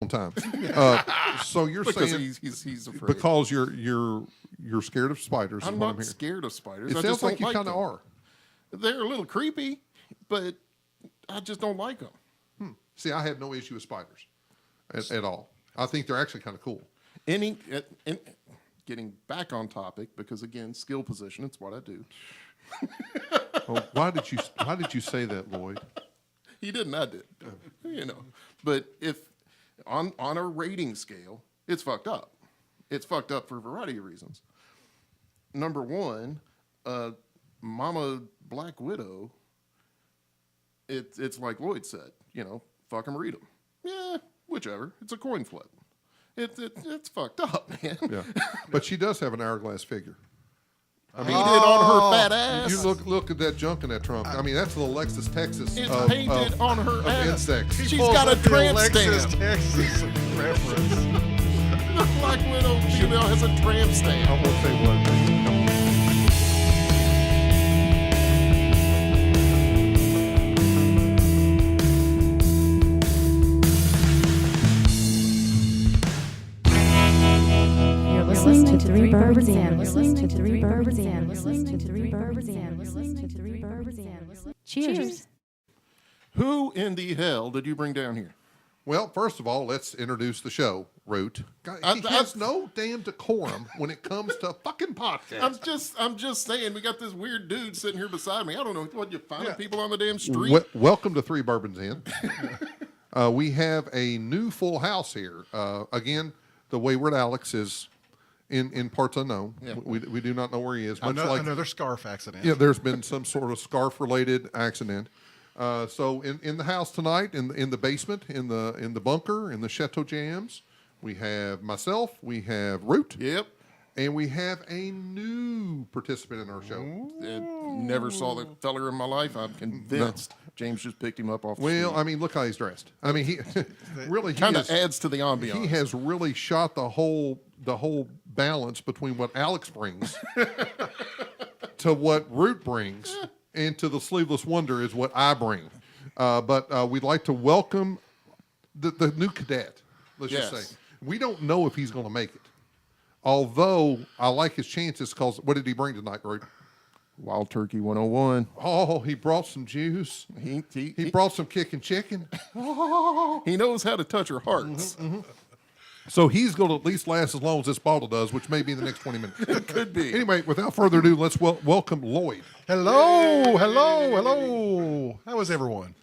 times. So you're Because saying he's afraid. because you're scared of spiders. I'm not scared of spiders. It I sounds just don't like you kind of them. are. They're a little creepy, but I just don't like them. See, I have no issue with spiders at all. I think they're actually kind of cool. Getting back on topic, because again, skill position, it's what I do. Oh, why did you say that, Lloyd? He didn't, I did. But if on a rating scale, it's fucked up. It's fucked up for a variety of reasons. Number one, Mama Black Widow. It's like Lloyd said, fuck them or eat them. Yeah, whichever. It's a coin flip. It's fucked up, man. Yeah, but she does have an hourglass figure. I mean, painted on her fat ass. You look at that junk in that trunk. I mean, that's the Lexus Texas. It's painted on her ass. Insects. She's got a tramp Lexus, stamp. Texas reference. The Black Widow female has a tramp stamp. I won't say what. Listening to 3BourbonsIn. Listening to 3BourbonsIn. Listening to 3BourbonsIn. Listening to 3BourbonsIn. Cheers. Who in the hell did you bring down here? Well, first of all, let's introduce the show, Root. He has no damn decorum when it comes to fucking podcasts. I'm just saying, we got this weird dude sitting here beside me. I don't know what you find people on the damn street. Welcome to 3 Bourbons In. We have a new full house here. Again, the Wayward Alex is in parts unknown. Yeah. We do not know where he is. Another scarf accident. Yeah, there's been some sort of scarf-related accident. So in the house tonight, in the basement, in the bunker, in the Chateau Jams, we have myself, we have Root. Yep. And we have a new participant in our show. Never saw the feller in my life. I'm convinced James just picked him up off the street. I mean, look how he's dressed. I mean, he really kind of adds to the ambiance. He has really shot the whole balance between what Alex brings to what Root brings, and to the Sleeveless Wonder is what I bring. But we'd like to welcome the new cadet. Let's just say we don't know if he's going to make it. Although I like his chances, because what did he bring tonight, Root? Wild Turkey 101. Oh, he brought some juice. He brought some kicking chicken. He knows how to touch her hearts. So he's going to at least last as long as this bottle does, which may be in the next 20 minutes. It could be. Anyway, without further ado, let's welcome Lloyd. Hello. How is everyone?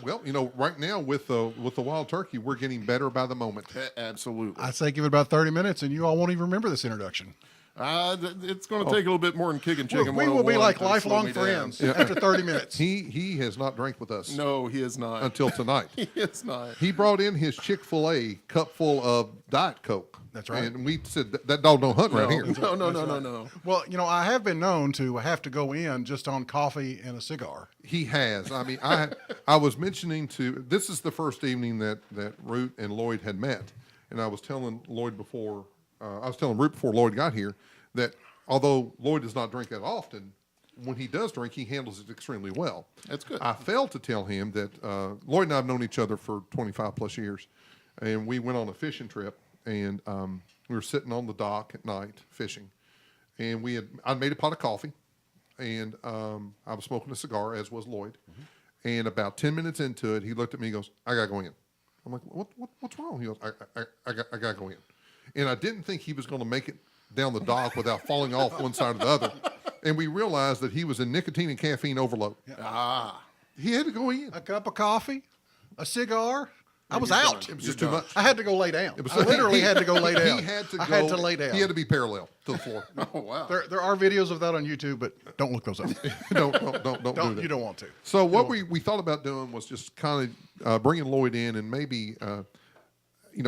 Well, right now with the Wild Turkey, we're getting better by the moment. Absolutely. I'd say give it about 30 minutes, and you all won't even remember this introduction. It's going to take a little bit more than kicking chicken. We will be like lifelong friends after 30 minutes. He has not drank with us. No, he is not. Until tonight. He is not. He brought in his Chick-fil-A cup full of Diet Coke. That's right. And we said, that dog don't hunt right here. No. Well, I have been known to have to go in just on coffee and a cigar. He has. I mean, I was mentioning this is the first evening that Root and Lloyd had met. And I was telling Root before Lloyd got here that although Lloyd does not drink that often, when he does drink, he handles it extremely well. That's good. I failed to tell him that Lloyd and I have known each other for 25 plus years, and we went on a fishing trip, and we were sitting on the dock at night fishing, and I'd made a pot of coffee, and I was smoking a cigar, as was Lloyd, and about 10 minutes into it, he looked at me and goes, "I gotta go in." I'm like, what's wrong? He goes, I gotta go in. And I didn't think he was going to make it down the dock without falling off one side or the other. And we realized that he was in nicotine and caffeine overload. He had to go in. A cup of coffee, a cigar. I was out. It was just too much. I had to go lay down. I literally had to go lay down. He had to go. I had to lay down. He had to be parallel to the floor. Oh, wow. There are videos of that on YouTube, but don't look those up. Don't do that. You don't want to. So what we thought about doing was just kind of bringing Lloyd in and maybe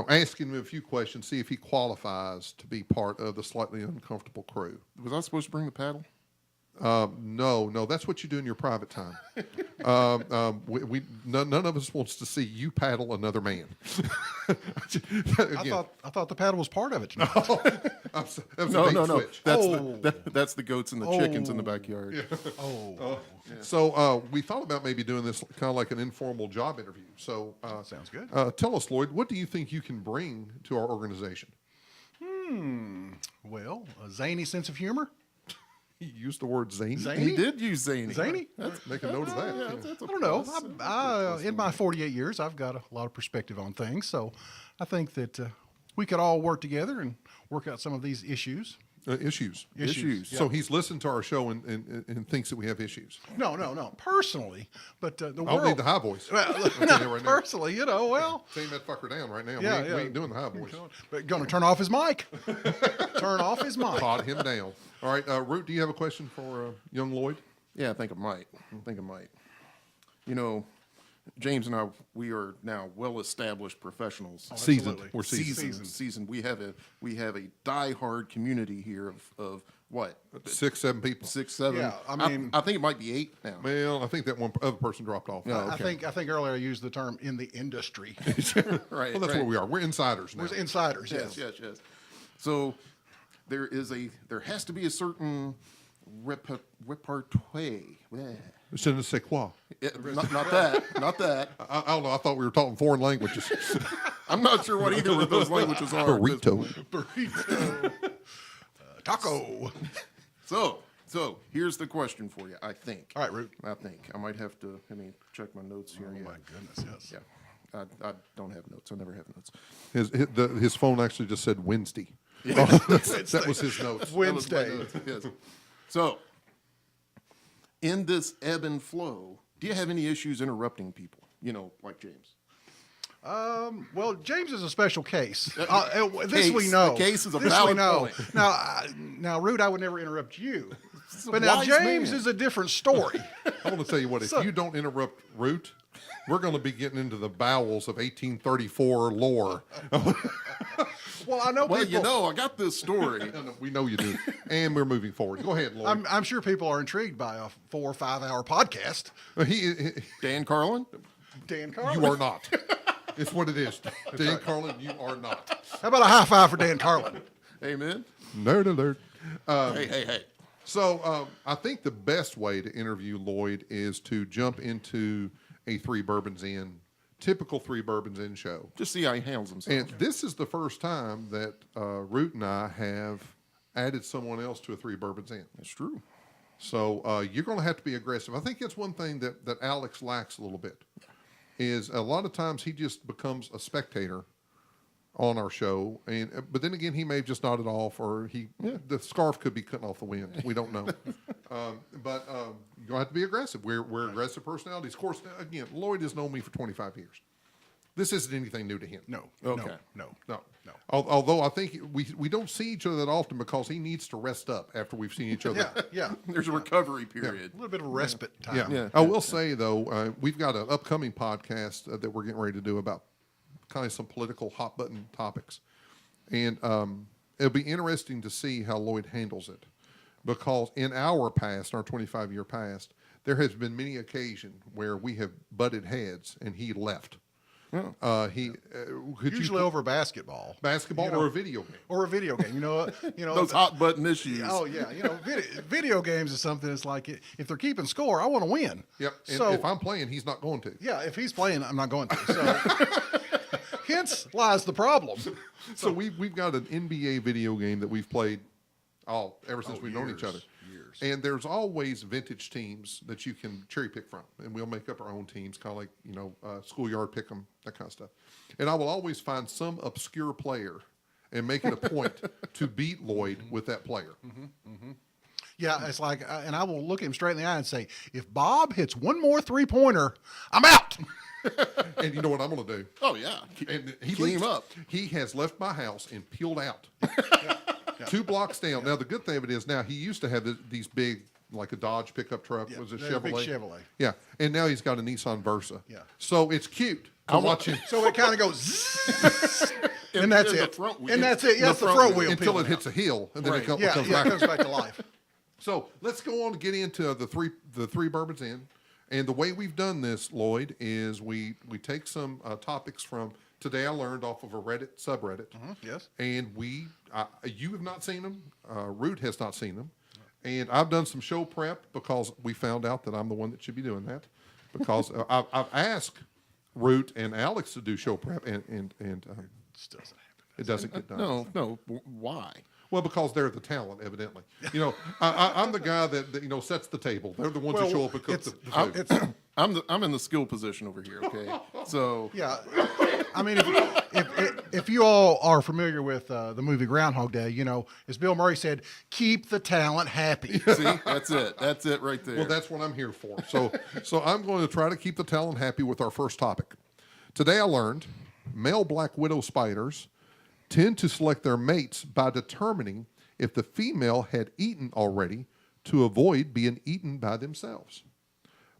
asking him a few questions, see if he qualifies to be part of the Slightly Uncomfortable crew. Was I supposed to bring the paddle? No, that's what you do in your private time. None of us wants to see you paddle another man. Again, I thought the paddle was part of it. that was a No, bait no, no. switch. That's the goats and the chickens in the backyard. So we thought about maybe doing this kind of like an informal job interview. So Sounds good. Tell us, Lloyd, what do you think you can bring to our organization? Well, a zany sense of humor. He used the word zany. Zany? He did use zany. Zany? Make a note of that. Yeah, Yeah. that's a I don't know. plus. In my 48 years, I've got a lot of perspective on things. So I think that we could all work together and work out some of these issues. Issues. Issues. So he's listened to our show and thinks that we have issues. No, personally. But the I'll world. need the high voice. Well, I'll tell you right now. personally, well. Tame that fucker down right now. Yeah, We ain't doing the high voice. But going to turn off his mic. Turn off his mic. Pod him down. All right, Root, do you have a question for young Lloyd? Yeah, I think I might. You know, James and I, we are now well-established professionals. Seasoned. absolutely. We're seasoned. Seasoned. We have a die-hard community here of what? 6, 7 people. 6, 7. Yeah, I mean- I think it might be 8 now. Well, I think that one other person dropped off. Yeah. I think earlier I used the term in the industry. Right. Well, that's where we are. We're insiders now. We're insiders, Yes, yes. yes, yes. So there has to be a certain repertoire. Yeah. Je ne sais quoi. Not that. Not that. I don't know. I thought we were talking foreign languages. I'm not sure what either of those languages are. at this Burrito. point. Burrito. Taco. So here's the question for you. I think. All right, Root. I think I might have to. Let me check my notes here. Oh, yeah. my goodness, yes. Yeah. I don't have notes. I never have notes. His phone actually just said Wednesday. That was his notes. Wednesday. That was my notes, yes. So, in this ebb and flow, do you have any issues interrupting people? You know, like James. Well, James is a special case. This Case. we know. The case is a This valid we know. point. Now, Root, I would never interrupt you. a But now wise James man. is a different story. I want to tell you what, if you don't interrupt Root, we're going to be getting into the bowels of 1834 lore. Well, I know Well, people. you know, I got this story. We know you do. And we're moving forward. Go ahead, Lloyd. I'm sure people are intrigued by a 4 or 5 hour podcast. Dan Carlin? Dan Carlin. You are not. It's what it is. Dan Carlin, you are not. How about a high five for Dan Carlin? Amen. Nerd alert. Hey. So I think the best way to interview Lloyd is to jump into a 3 Bourbons In, typical 3 Bourbons In show. Just see how he handles himself. And this is the first time that Root and I have added someone else to a 3 Bourbons In. That's true. So you're going to have to be aggressive. I think that's one thing that Alex lacks a little bit, is a lot of times he just becomes a spectator on our show, but then again, he may have just nodded off, or the scarf could be cutting off the wind. We don't know. But you're going to have to be aggressive. We're aggressive personalities. Of course, again, Lloyd has known me for 25 years. This isn't anything new to him. No. Okay. No. Although I think we don't see each other that often because he needs to rest up after we've seen each other. Yeah. There's a recovery period. A little bit of a respite time. Yeah. I will say, though, we've got an upcoming podcast that we're getting ready to do about kind of some political hot button topics. And it'll be interesting to see how Lloyd handles it. Because in our past, our 25-year past, there has been many occasions where we have butted heads and he left. Could Usually you, over basketball. basketball or a video game. Or a video game. You know, Those hot button issues. Oh yeah, video games is something that's like if they're keeping score, I want to win. Yep. And So if I'm playing, he's not going to. yeah, if he's playing, I'm not going to. So hence lies the problem. So we've got an NBA video game that we've played ever since we've known each other. Years. And there's always vintage teams that you can cherry pick from, and we'll make up our own teams, kind of like schoolyard pick 'em, that kind of stuff. And I will always find some obscure player and make it a point to beat Lloyd with that player. Yeah, it's like, and I will look him straight in the eye and say, if Bob hits one more 3-pointer, I'm out. And you know what I'm going to do? Oh, yeah. And he Key him leaves- up. He has left my house and peeled out. 2 blocks down. Now the good thing of it is now he used to have these big, like a Dodge pickup truck. Yeah, Was a they're a big Chevrolet. Chevrolet. Yeah, and now he's got a Nissan Versa. Yeah. So it's cute to watch him So it kind of goes, zzz, and that's in the it. front wheel. And that's it. Yes, the front front wheel. wheel. until peeling it hits out. a hill, and then Right. it comes Yeah, back. it comes back to life. So let's go on to get into the three Bourbons In. And the way we've done this, Lloyd, is we take some topics from today I learned off of a Reddit subreddit. Yes. And you have not seen them. Root has not seen them. And I've done some show prep because we found out that I'm the one that should be doing that. Because I've asked Root and Alex to do show prep, and Just doesn't happen. it doesn't get done. No. Why? Well, because they're the talent, evidently. I'm the guy that sets the table. They're the ones who show up and cook the food. I'm in the skill position over here. Okay, so Yeah, I mean, if you all are familiar with the movie Groundhog Day, as Bill Murray said, keep the talent happy. see, that's it. That's it right there. Well, that's what I'm here for. So I'm going to try to keep the talent happy with our first topic. Today I learned male black widow spiders tend to select their mates by determining if the female had eaten already to avoid being eaten by themselves.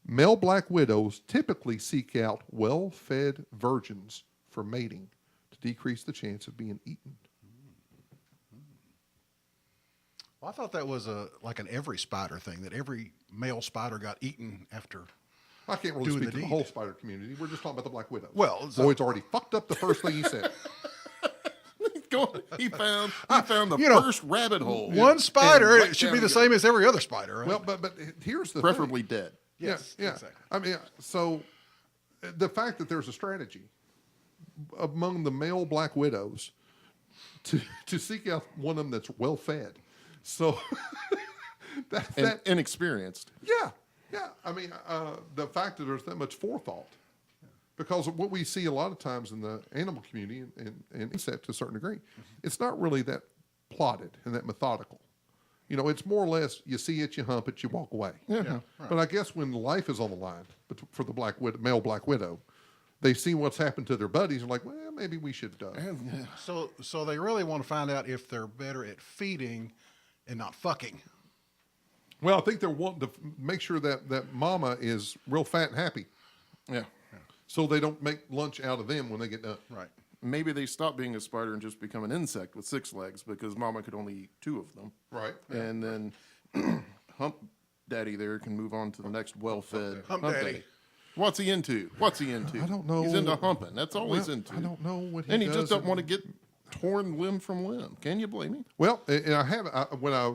Male black widows typically seek out well-fed virgins for mating to decrease the chance of being eaten. Well, I thought that was like an every spider thing, that every male spider got eaten after. I can't really Doing speak the to the deed. whole spider community. We're just talking about the black widows. Well, Lloyd's already fucked up the first thing he said. He found the first rabbit hole. One spider, And it should down be the to same as every other spider, right? Well, but here's the preferably thing. dead. Yes, yeah. exactly. I mean, so the fact that there's a strategy among the male black widows to seek out one of them that's well fed. So And inexperienced. yeah. I mean, the fact that there's that much forethought, because what we see a lot of times in the animal community and insect to a certain degree, it's not really that plotted and that methodical. It's more or less you see it, you hump it, you walk away. Yeah, right. But I guess when life is on the line for the male black widow, they see what's happened to their buddies and like, well, maybe we should. So they really want to find out if they're better at feeding and not fucking. Well, I think they're wanting to make sure that mama is real fat and happy, Yeah. so they don't make lunch out of them when they get done. Right. Maybe they stop being a spider and just become an insect with 6 legs because mama could only eat 2 of them. Right. And then Hump Daddy there can move on to the next well-fed Hump Daddy. What's he into? I don't know. He's into humping. That's all he's Well, into. I don't know what he And he does just doesn't and- want to get torn limb from limb. Can you blame him? Well, and when I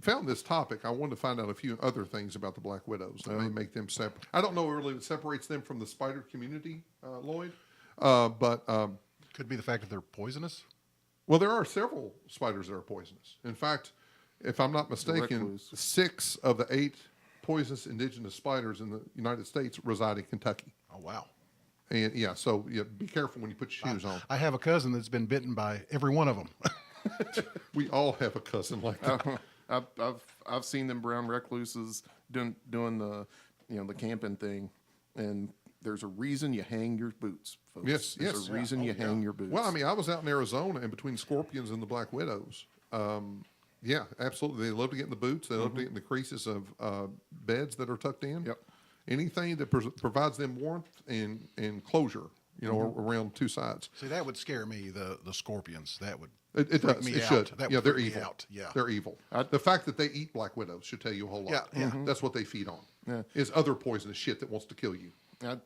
found this topic, I wanted to find out a few other things about the black widows that may make them separate. I don't know really what separates them from the spider community, Lloyd, but Could be the fact that they're poisonous. well, there are several spiders that are poisonous. In fact, if I'm not mistaken, recluse. 6 of the 8 poisonous indigenous spiders in the United States reside in Kentucky. Oh, wow. And so be careful when you put your shoes on. I have a cousin that's been bitten by every one of them. We all have a cousin like that. I've seen them brown recluses doing the the camping thing, and there's a reason you hang your boots, folks. Yes, There's yes. a reason you hang your boots. Well, I mean, I was out in Arizona and between scorpions and the black widows. Yeah, absolutely. They love to get in the boots. They love to get in the creases of beds that are tucked in. Yep. Anything that provides them warmth and closure, around 2 sides. See, that would scare me, the scorpions. That would It freak does. me It out. should. That Yeah, would they're freak me evil. out. Yeah. They're evil. The fact that they eat black widows should tell you a whole lot. Yeah, yeah. That's what they feed on. Yeah. Is other poisonous shit that wants to kill you. I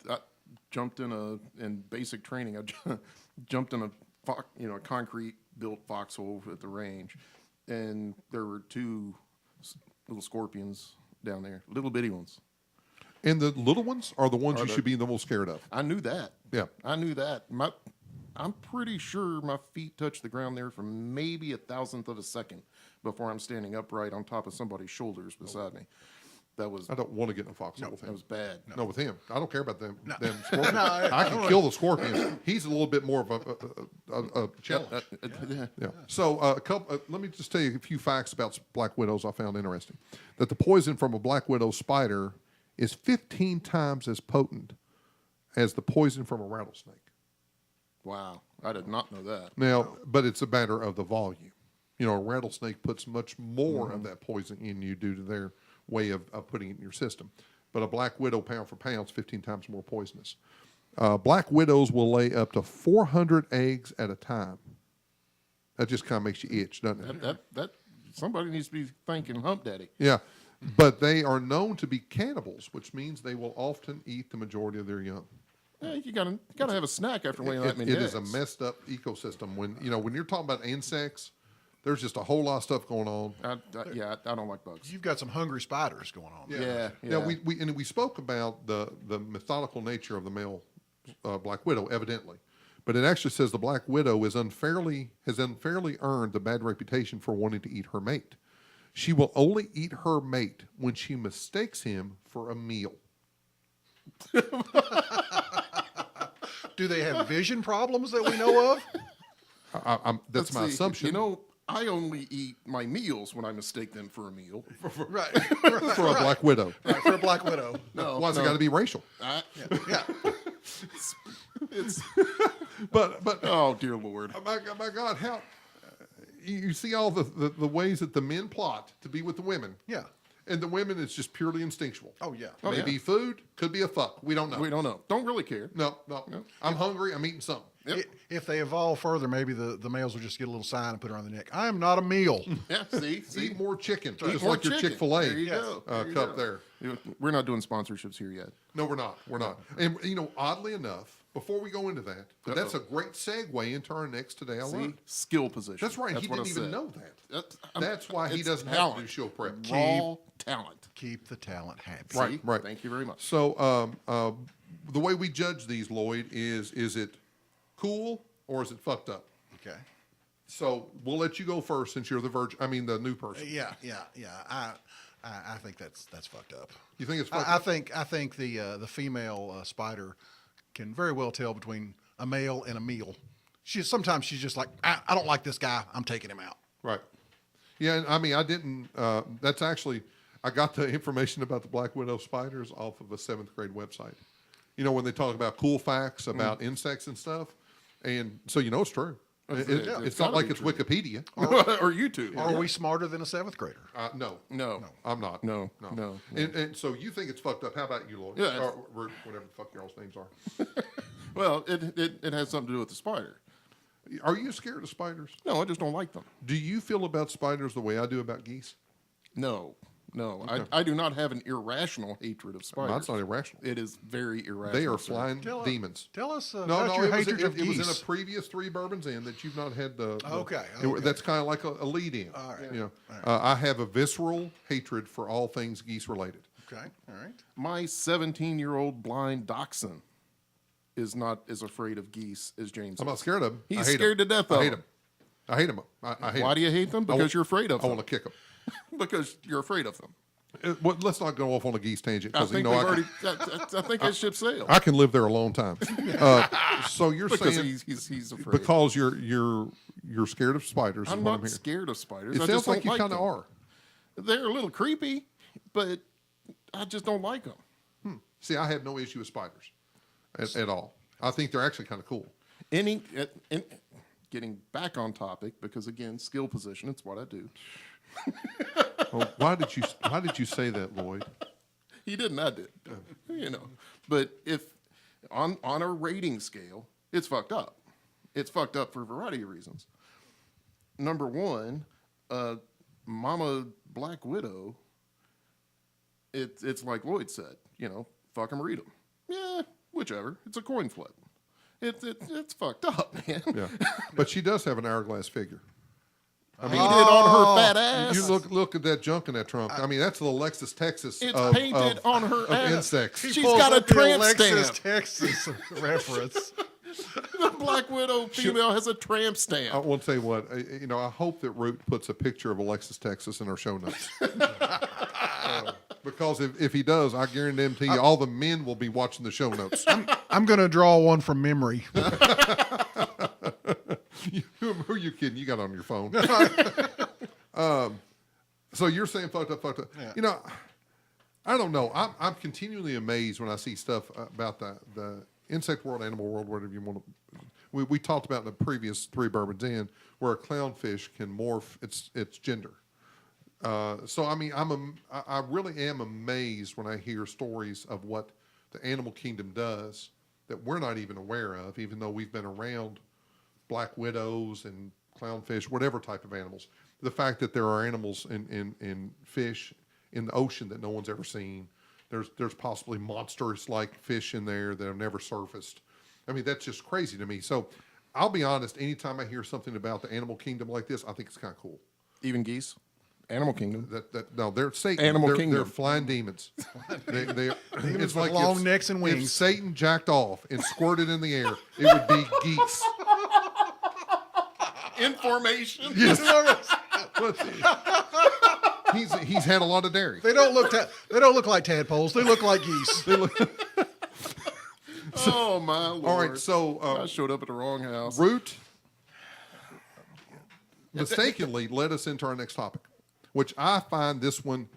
jumped in basic training. I jumped in a concrete built foxhole at the range, and there were 2 little scorpions down there, little bitty ones. And the little ones are the ones you should be the most scared of. I knew that. Yeah. I knew that. I'm pretty sure my feet touched the ground there for maybe 1,000th of a second before I'm standing upright on top of somebody's shoulders beside me. That was I don't want to get in a foxhole with him. that was bad. No, with him. I don't care about them scorpions. I can kill the scorpion. He's a little bit more of a challenge. Yeah. So let me just tell you a few facts about black widows I found interesting. That the poison from a black widow spider is 15 times as potent as the poison from a rattlesnake. Wow, I did not know that. Now, but it's a matter of the volume. A rattlesnake puts much more of that poison in you due to their way of putting it in your system. But a black widow, pound for pound, is 15 times more poisonous. Black widows will lay up to 400 eggs at a time. That just kind of makes you itch, doesn't it? That somebody needs to be thanking Hump Daddy. Yeah. But they are known to be cannibals, which means they will often eat the majority of their young. Yeah, you gotta have a snack after laying that many It eggs. is a messed up ecosystem. When you're talking about insects, there's just a whole lot of stuff going on. I don't like bugs. You've got some hungry spiders going on. Yeah. Now we spoke about the methodical nature of the male black widow, evidently, but it actually says the black widow has unfairly earned the bad reputation for wanting to eat her mate. She will only eat her mate when she mistakes him for a meal. Do they have vision problems that we know of? That's Let's my see. assumption. I only eat my meals when I mistake them for a meal. Right. For a black widow. Right, for a black widow. No, Why's it got to be racial? Yeah. It's But oh dear Lord. my God, how you see all the ways that the men plot to be with the women. Yeah. And the women, it's just purely instinctual. Oh, yeah. Maybe food, could be a fuck. We don't know. We don't know. Don't really care. No. I'm hungry. I'm eating something. Yep. If they evolve further, maybe the males will just get a little sign and put it on the neck. I am not a meal. Yeah. See. Eat more chicken, Eat just more like your chicken. Chick-fil-A There you go. There you cup go. there. We're not doing sponsorships here yet. No, we're not. We're not. And oddly enough, before we go into that, that's a great segue into our next today. I See, learned. skill position. That's right. He what didn't I even said. know that. I'm- That's why he it's doesn't have talent. to do show prep. Raw talent. Keep the talent happy. Right, See? right. Thank you very much. So the way we judge these, Lloyd, is it cool or is it fucked up? Okay. So we'll let you go first since you're the virgin. I mean, the new person. Yeah. I think that's fucked up. You think it's fucked I up? think the female spider can very well tell between a male and a meal. Sometimes she's just like, I don't like this guy. I'm taking him out. Right. Yeah, and I mean, I didn't. That's actually, I got the information about the black widow spiders off of a 7th grade website. When they talk about cool facts about insects and stuff, and so it's true. It's not gotta like be it's true. Wikipedia. or YouTube. Are we smarter than a 7th grader? No, No. I'm not. No. And so you think it's fucked up? How about you, Lloyd? Yeah. Or whatever the fuck your all's names are. Well, it has something to do with the spider. Are you scared of spiders? No, I just don't like them. Do you feel about spiders the way I do about geese? No. I do not have an irrational hatred of spiders. That's not irrational. It is very irrational. They are sir. flying demons. Tell us No, about your it was, hatred of it was geese. in a previous 3 Bourbons in that you've not had the. Okay. That's kind of like a lead in. All right. I have a visceral hatred for all things geese related. Okay. All right. My 17-year-old blind dachshund is not as afraid of geese as James I'm not is. scared of them. He's I hate scared 'em. to death I of hate them. them. I hate them. I hate Why do you hate them? Because you're afraid of I them. want to kick them. Because you're afraid of them. Let's not go off on a geese tangent I because think we've already. I think that ship sailed. I can live there a long time. So you're Because saying he's afraid. because you're scared of spiders? I'm is what not hearing. scared of spiders. It I sounds just don't like you kind of them. are. They're a little creepy, but I just don't like them. See, I have no issue with spiders at all. I think they're actually kind of cool. Getting back on topic, because again, skill position, it's what I do. Well, why did you say that, Lloyd? He didn't, I did. But if on a rating scale, it's fucked up. It's fucked up for a variety of reasons. Number one, Mama Black Widow. It's like Lloyd said, fuck 'em or eat 'em. Yeah, whichever. It's a coin flip. It's fucked up, man. Yeah, but she does have an hourglass figure. I mean, it on her fat ass. You look at that junk in that trunk. I mean, that's the Alexis, Texas. It's of, painted of, on her of ass. insects. She's got a tramp Alexis, stamp. Texas reference. The Black Widow female has a tramp I stamp. want to tell you what. I hope that Root puts a picture of Alexis, Texas, in our show notes. Because if he does, I guarantee you, all the men will be watching the show notes. I'm going to draw one from memory. Who are you kidding? You got it on your phone. So you're saying fucked up. Yeah. I don't know. I'm continually amazed when I see stuff about the insect world, animal world, whatever you want to. We talked about in the previous 3 Bourbons in where a clownfish can morph its gender. So I mean, I really am amazed when I hear stories of what the animal kingdom does that we're not even aware of, even though we've been around black widows and clownfish, whatever type of animals. The fact that there are animals in fish in the ocean that no one's ever seen, There's possibly monstrous like fish in there that have never surfaced. I mean, that's just crazy to me. So I'll be honest, anytime I hear something about the animal kingdom like this, I think it's kind of cool. Even geese. Animal Kingdom. No, they're Satan. Animal they're, Kingdom. They're flying demons. Demons with long necks and If wings. Satan jacked off and squirted in the air, it would be geese. Information. Yes. He's had a lot of dairy. They don't look like tadpoles. They look like geese. Oh my Lord! All right, so I showed up at the wrong house. Root mistakenly led us into our next topic, which I find this one.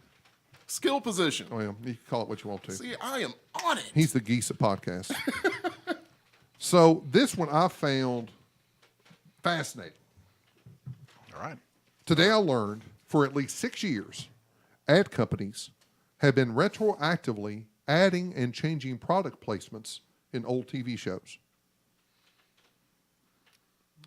Skill position. Well, you can call it what you want to. See, I am on it. He's the geese at podcast. So this one I found fascinating. All right. Today I learned for at least 6 years, ad companies have been retroactively adding and changing product placements in old TV shows.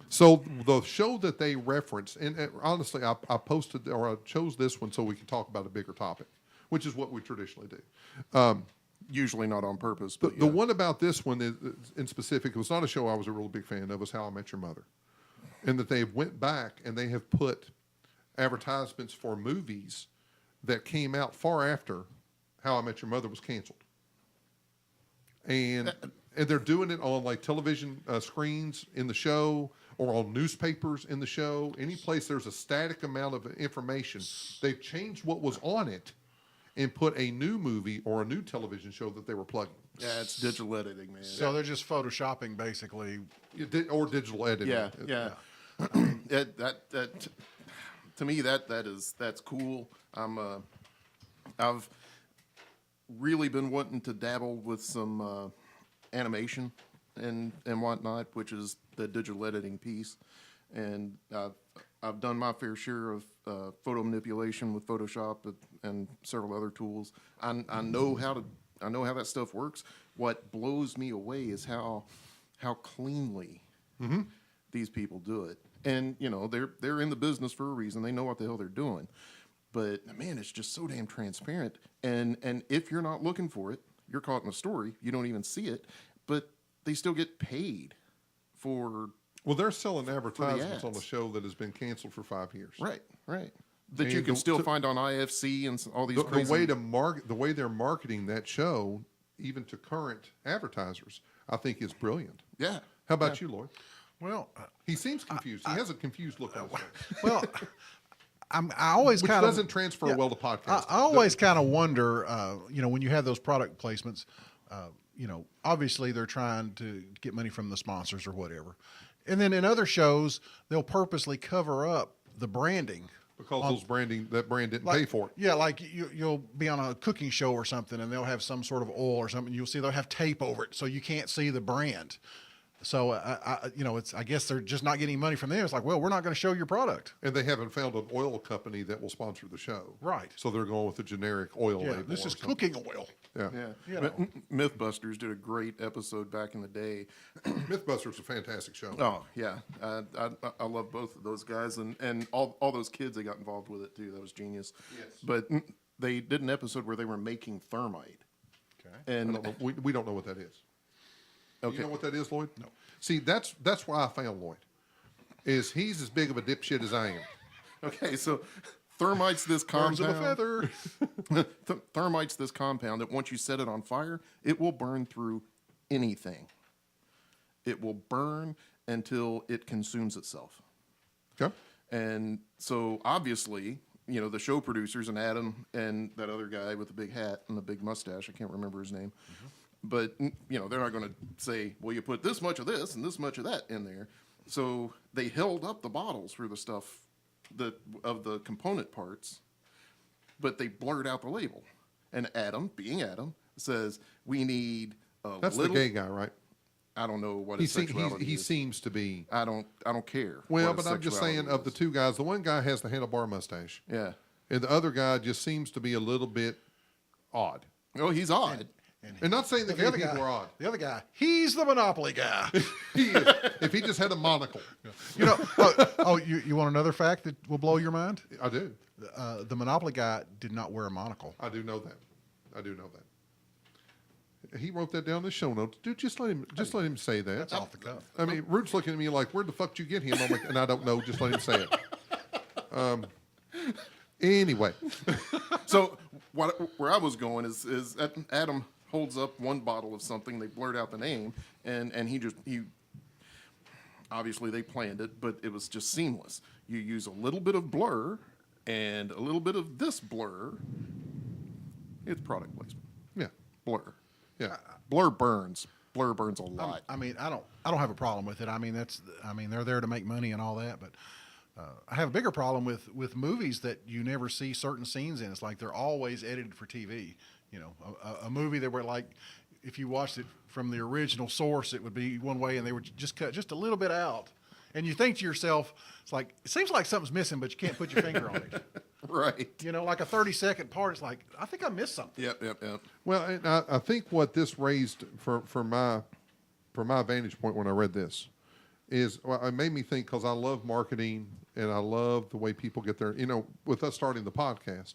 So the show that they reference, and honestly, I posted or I chose this one so we can talk about a bigger topic, which is what we traditionally do. Usually not on purpose, The, but the one about this one is, in specific, it was not a show I was a real big fan of. It was How I Met Your Mother, and that they went back and they have put advertisements for movies that came out far after How I Met Your Mother was canceled, and they're doing it on like television screens in the show or on newspapers in the show. Any place there's a static amount of information, they've changed what was on it and put a new movie or a new television show that they were plugging. yeah, it's digital editing, man. So they're just photoshopping, basically. Or digital editing. Yeah. That to me that's cool. I've really been wanting to dabble with some animation and whatnot, which is the digital editing piece, and I've done my fair share of photo manipulation with Photoshop and several other tools. I know how that stuff works. What blows me away is how cleanly these people do it. And you know they're in the business for a reason. They know what the hell they're doing. But man, it's just so damn transparent. And if you're not looking for it, you're caught in a story. You don't even see it. But they still get paid for. Well, they're selling advertisements on ads. a show that has been canceled for 5 years. Right. That And you can still to- find on IFC and all these The crazy. way they're marketing that show, even to current advertisers, I think is brilliant. Yeah. How about you, Lloyd? Well, He seems confused. He has a confused look on his face, well, I always which kind of doesn't transfer well to podcasts. I always kind of wonder, when you have those product placements, obviously they're trying to get money from the sponsors or whatever. And then in other shows, they'll purposely cover up the branding. Because that brand didn't pay for it. Yeah, like you'll be on a cooking show or something, and they'll have some sort of oil or something. You'll see they'll have tape over it, so you can't see the brand. So I guess they're just not getting money from them. It's like, well, we're not going to show your product. And they haven't found an oil company that will sponsor the show. Right. So they're going with a generic oil Yeah, label. this or is something. cooking oil. Yeah. Yeah. Mythbusters did a great episode back in the day. Mythbusters is a fantastic show. Oh yeah, I love both of those guys and all those kids that got involved with it too. That was genius. Yes. But they did an episode where they were making thermite. Okay. I And don't know. We don't know what that is. okay, You know what that is, Lloyd? No. See, that's why I found Lloyd. Is he's as big of a dipshit as I am. okay, so thermite's this Birds of a compound. feather. Thermite's this compound that once you set it on fire, it will burn through anything. It will burn until it consumes itself. Okay. And so obviously, the show producers and Adam and that other guy with the big hat and the big mustache, I can't remember his name, but they're not going to say, well, you put this much of this and this much of that in there. So they held up the bottles for the stuff of the component parts, but they blurred out the label. And Adam, being Adam, says, we need a That's little. the gay guy, right? I don't know what his sexuality He is. seems to be. I don't care. Well, what but his I'm just sexuality saying, of the is. two guys, the one guy has the handlebar mustache, Yeah. and the other guy just seems to be a little bit odd. Oh, he's odd. And not saying that The gay other people guy, are odd. the other guy, he's the Monopoly guy. He is. If he just had a monocle, You want another fact that will blow your mind? I do. The Monopoly guy did not wear a monocle. I do know that. I do know that. he wrote that down in the show notes. Dude, just let him say that. That's off the cuff. I mean, Rude's looking at me like, where the fuck did you get him? I'm like, and I don't know. Just let him say it. Anyway, So where I was going is Adam holds up one bottle of something. They blurt out the name, and he obviously they planned it, but it was just seamless. You use a little bit of blur and a little bit of this blur. It's product placement. yeah, Blur. yeah. Blur burns. Blur burns a lot. I mean, I don't have a problem with it. I mean, they're there to make money and all that, but I have a bigger problem with movies that you never see certain scenes in. It's like they're always edited for TV. You know, a movie that were like, if you watched it from the original source, it would be one way, and they would just cut just a little bit out. And you think to yourself, it's like, it seems like something's missing, but you can't put your finger on it. Right. You know, like a 30-second part, it's like, I think I missed something. Yep. Well, and I think what this raised from my vantage point when I read this is, well, it made me think, because I love marketing and I love the way people get their, you know, with us starting the podcast,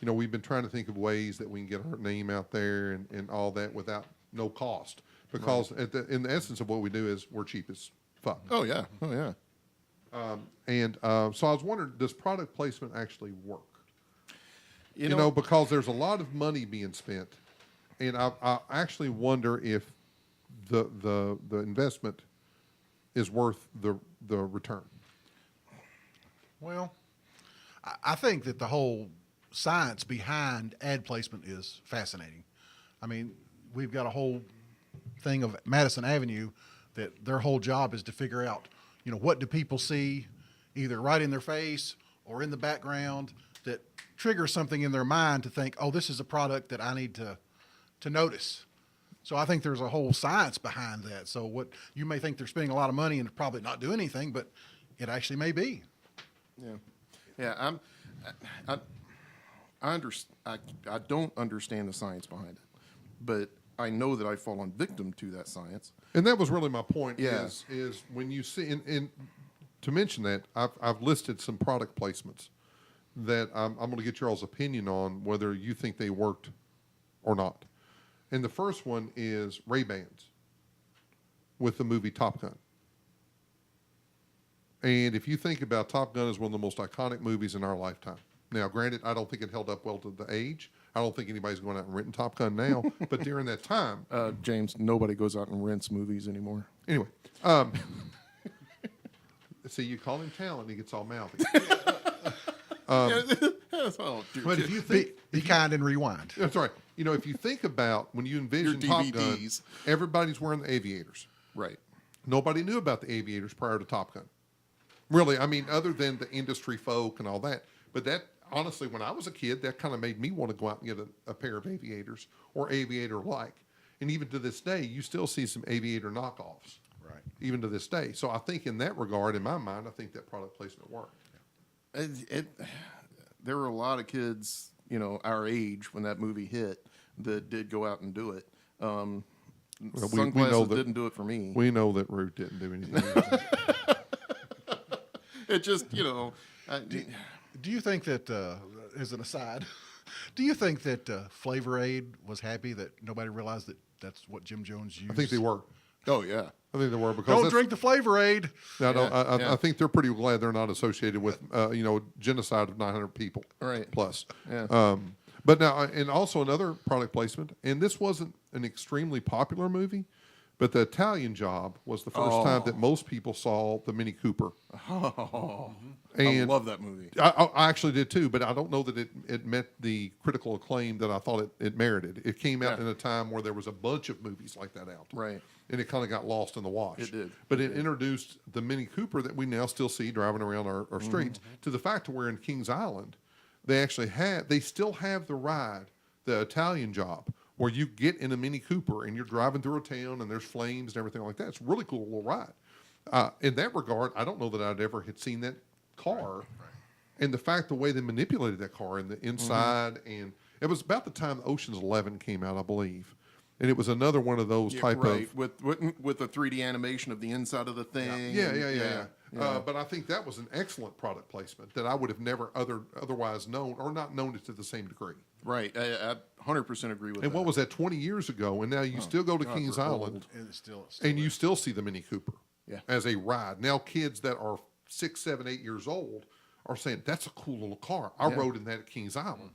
you know, we've been trying to think of ways that we can get our name out there and all that without no cost. Because in the essence of what we do is we're cheap as fuck. Oh yeah. And so I was wondering, does product placement actually work? You know, because there's a lot of money being spent, and I actually wonder if the investment is worth the return. Well, I think that the whole science behind ad placement is fascinating. I mean, we've got a whole thing of Madison Avenue that their whole job is to figure out, you know, what do people see either right in their face or in the background that triggers something in their mind to think, oh, this is a product that I need to notice. So I think there's a whole science behind that. So what you may think they're spending a lot of money and probably not do anything, but it actually may be. Yeah. I don't understand the science behind it, but I know that I fall on victim to that science. And that was really my point. Yeah. Is when you see, and to mention that, I've listed some product placements that I'm going to get y'all's opinion on whether you think they worked or not. And the first one is Ray-Bans with the movie Top Gun. And if you think about Top Gun is one of the most iconic movies in our lifetime. Now, granted, I don't think it held up well to the age. I don't think anybody's going out and renting Top Gun now. But during that time, James, nobody goes out and rents movies anymore. anyway, see, you call him talent, he gets all mouthy. But if you think, Be kind and rewind. that's right. You know, if you think about when you envision Your Top Gun, DVDs. everybody's wearing the aviators. Right. Nobody knew about the aviators prior to Top Gun. Really, I mean, other than the industry folk and all that. But that, honestly, when I was a kid, that kind of made me want to go out and get a pair of aviators or aviator-like. And even to this day, you still see some aviator knockoffs. Right. Even to this day. So I think in that regard, in my mind, I think that product placement worked. There were a lot of kids, you know, our age when that movie hit that did go out and do it. Sunglasses didn't do it for me. We know that Ruth didn't do anything. It just, you know. Do you think that, as an aside, do you think that Flavor Aid was happy that nobody realized that that's what Jim Jones used? I think they were. Oh, yeah. I think they were because Don't drink the Flavor Aid. I think they're pretty glad they're not associated with genocide of 900 people Right. plus. Yeah. But now, and also another product placement, and this wasn't an extremely popular movie, but The Italian Job was the first time that most people saw the Mini Cooper. Oh, And I love that movie. I actually did too, but I don't know that it met the critical acclaim that I thought it merited. It came out in a time where there was a bunch of movies like that out. Right. And it kind of got lost in the wash. It did. But it introduced the Mini Cooper that we now still see driving around our streets to the fact where in Kings Island, they still have the ride, the Italian Job, where you get in a Mini Cooper and you're driving through a town and there's flames and everything like that. It's a really cool little ride. In that regard, I don't know that I'd ever had seen that car. Right. And the way they manipulated that car and the inside, and it was about the time Ocean's 11 came out, I believe. And it was another one of those type of... With the 3D animation of the inside of the thing. Yeah. But I think that was an excellent product placement that I would have never otherwise known or not known it to the same degree. Right. I 100% agree with that. And what was that 20 years ago? And now you still go to God, Kings we're Island old. And it's still and you still see the Mini Cooper Yeah. as a ride. Now kids that are 6, 7, 8 years old are saying, that's a cool little car. I rode in that at Kings Island.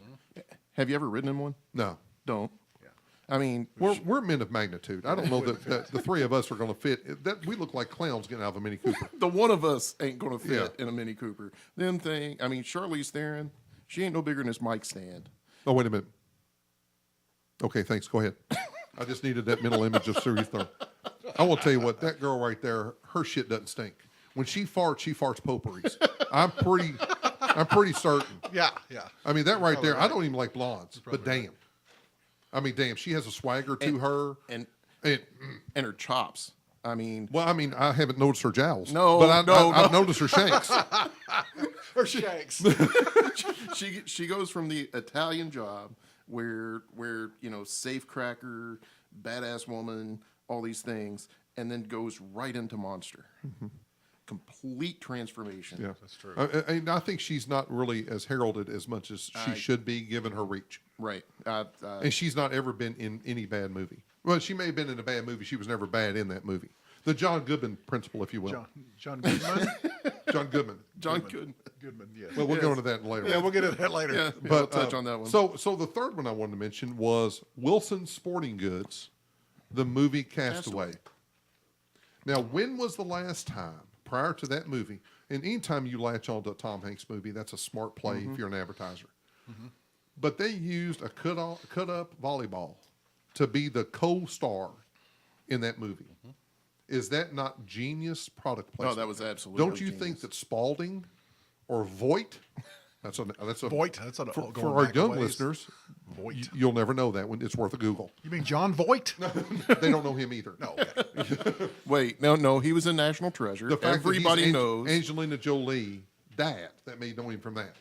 Have you ever ridden in one? No. Don't. I mean, We're men of magnitude. I don't know that the three of us are going to fit. That we look like clowns getting out of a Mini Cooper. the one of us ain't going to fit Yeah. in a Mini Cooper. I mean, Charlize Theron, she ain't no bigger than this mic stand. Oh, wait a minute. Okay, thanks. Go ahead. I just needed that mental image of Charlize Theron. I will tell you what, that girl right there, her shit doesn't stink. When she farts potpourris. I'm pretty certain. yeah. I mean, that right there, I don't even like blondes, but damn. I mean, damn, she has a swagger to her. And And, her chops. I mean, well, I mean, I haven't noticed her jowls. No, but I've no. noticed her shanks. Or shanks. she goes from the Italian job where safe cracker, badass woman, all these things, and then goes right into monster. Complete transformation. Yeah, That's true. And I think she's not really as heralded as much as she should be, given her reach. Right. And she's not ever been in any bad movie. Well, she may have been in a bad movie. She was never bad in that movie. The John Goodman principle, if you will. John Goodman. John Goodman. John Goodman. Goodman. Yes. Well, we'll go into that later. Yeah, we'll get into that later. Yeah, But we'll touch on that one. So the third one I wanted to mention was Wilson Sporting Goods, the movie Castaway. Now, when was the last time prior to that movie? And anytime you latch on to a Tom Hanks movie, that's a smart play if you're an advertiser. But they used a cut up volleyball to be the co-star in that movie. Is that not genius product placement? that was absolutely Don't you think genius. that Spalding or Voight? That's a Voight. That's a, for going our back a young ways. listeners. Voight. You'll never know that one. It's worth a Google. You mean John Voight? They don't know him either. No. Okay. Wait, no, he was in National Treasure. The fact Everybody that he's knows. Angelina Jolie dad. That may know him from that.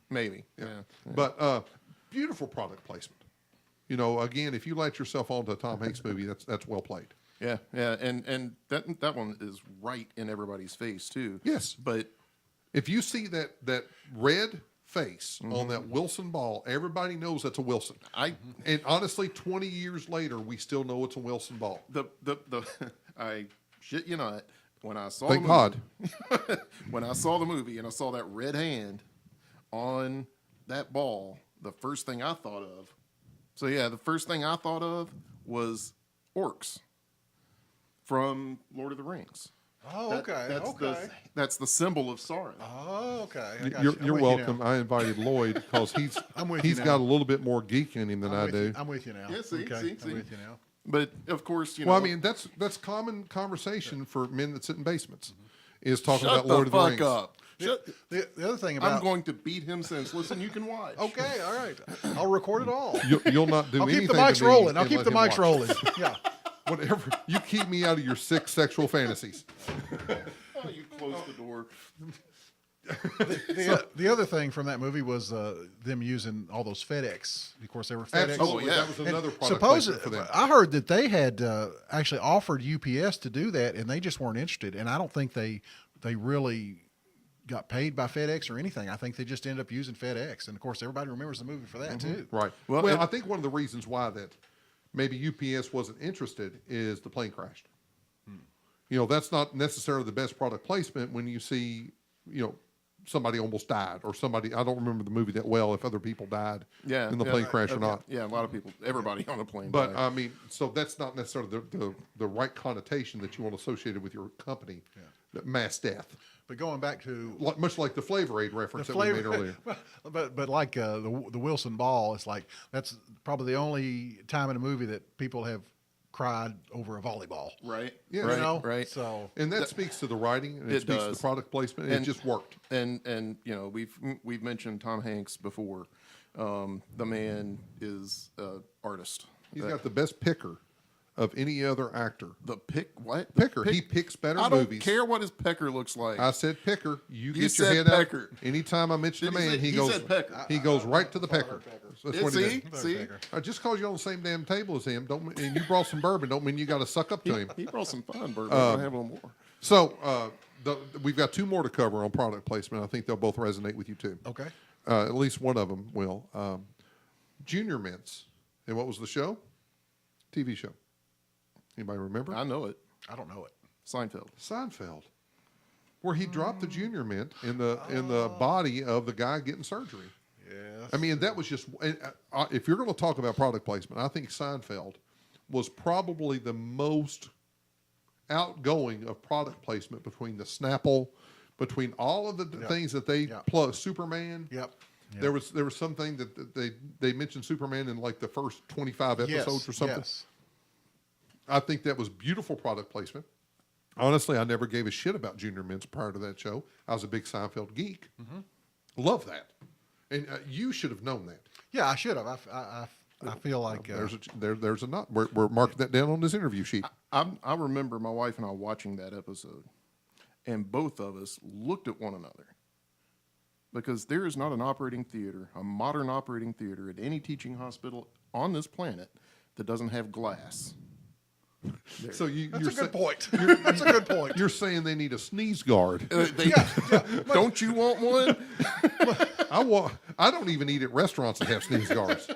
Maybe. Yeah. But beautiful product placement. You know, again, if you latch yourself onto a Tom Hanks movie, that's well played. Yeah, and that one is right in everybody's face too. Yes. But If you see that red face on that Wilson ball, everybody knows that's a Wilson. And honestly, 20 years later, we still know it's a Wilson ball. the I shit you not, when I saw Thank the God. movie, when I saw the movie and I saw that red hand on that ball, the first thing I thought of. So yeah, the first thing I thought of was orcs from Lord of the Rings. Oh, okay. That's the symbol of Sauron. Oh, okay. I got You're you. I'm you're with you welcome. now. I invited Lloyd because he's I'm with you he's now. got a little bit more geek in him than I'm I with do. you. I'm with you now. Yeah, see. I'm with you now. But of course, Well, I mean that's common conversation for men that sit in basements. Is talking shut about Lord the of the fuck Rings. up. Shut, The other thing about I'm going to beat him senseless, and you can watch. Okay, all right. I'll record it all. You'll not do I'll anything. keep the mics to me rolling. I'll and keep let the him mics watch. rolling. Yeah. Whatever. You keep me out of your sick sexual fantasies. Oh, you close the door. The other thing from that movie was them using all those FedEx. Of course, they were FedEx. Absolutely. yeah. That was another product Suppose placement for them. I heard that they had actually offered UPS to do that, and they just weren't interested. And I don't think they really got paid by FedEx or anything. I think they just ended up using FedEx. And of course, everybody remembers the movie for that too. Right. Well, Well, it- I think one of the reasons why that maybe UPS wasn't interested is the plane crashed. You know, that's not necessarily the best product placement when you see, you know, somebody almost died or somebody, I don't remember the movie that well, if other people died Yeah, in the yeah, plane crash or not. Yeah, a lot of people, everybody on a plane. But died. I mean, so that's not necessarily the right connotation that you want associated with your company. That mass death, But going back to much like the Flavor Aid reference that we made earlier. but like the Wilson Ball, it's like that's probably the only time in a movie that people have cried over a volleyball. right? Yeah. right, You know? right. So And that speaks to the writing, and it speaks to does. the product placement. And And- it just worked. And you know, we've mentioned Tom Hanks before. The man is an artist. He's got the best picker of any other actor. The pick what? Picker. He picks better I don't movies. care what his pecker looks like. I said picker. You get said your head pecker. out. Anytime I mention a Did he man, say- he he goes. said pecker. He goes right to the pecker. That's what he See, did. see, Just because you're on the same damn table as him, and you brought some bourbon, don't mean you got to suck up to him. he brought some fun bourbon. I'll have a little more. So we've got two more to cover on product placement. I think they'll both resonate with you too. Okay. At least one of them will. Junior Mints. And what was the show? TV show. Anybody remember? I know it. I don't know it. Seinfeld. Seinfeld, where he dropped the Junior Mint in the body of the guy getting surgery. Yes. I mean, that was just. If you're going to talk about product placement, I think Seinfeld was probably the most outgoing of product placement between the Snapple, between all of the things that they plus Superman. Yep. There was something that they mentioned Superman in like the first 25 episodes or something. Yes. I think that was beautiful product placement. Honestly, I never gave a shit about Junior Mints prior to that show. I was a big Seinfeld geek. Love that, and you should have known that. Yeah, I should have. I feel like There's a not. We're marking that down on this interview sheet. I remember my wife and I watching that episode, and both of us looked at one another. Because there is not an operating theater, a modern operating theater at any teaching hospital on this planet that doesn't have glass. There. So that's a good point. That's a good point. You're saying they need a sneeze guard. Don't you want one? I don't even eat at restaurants that have sneeze guards.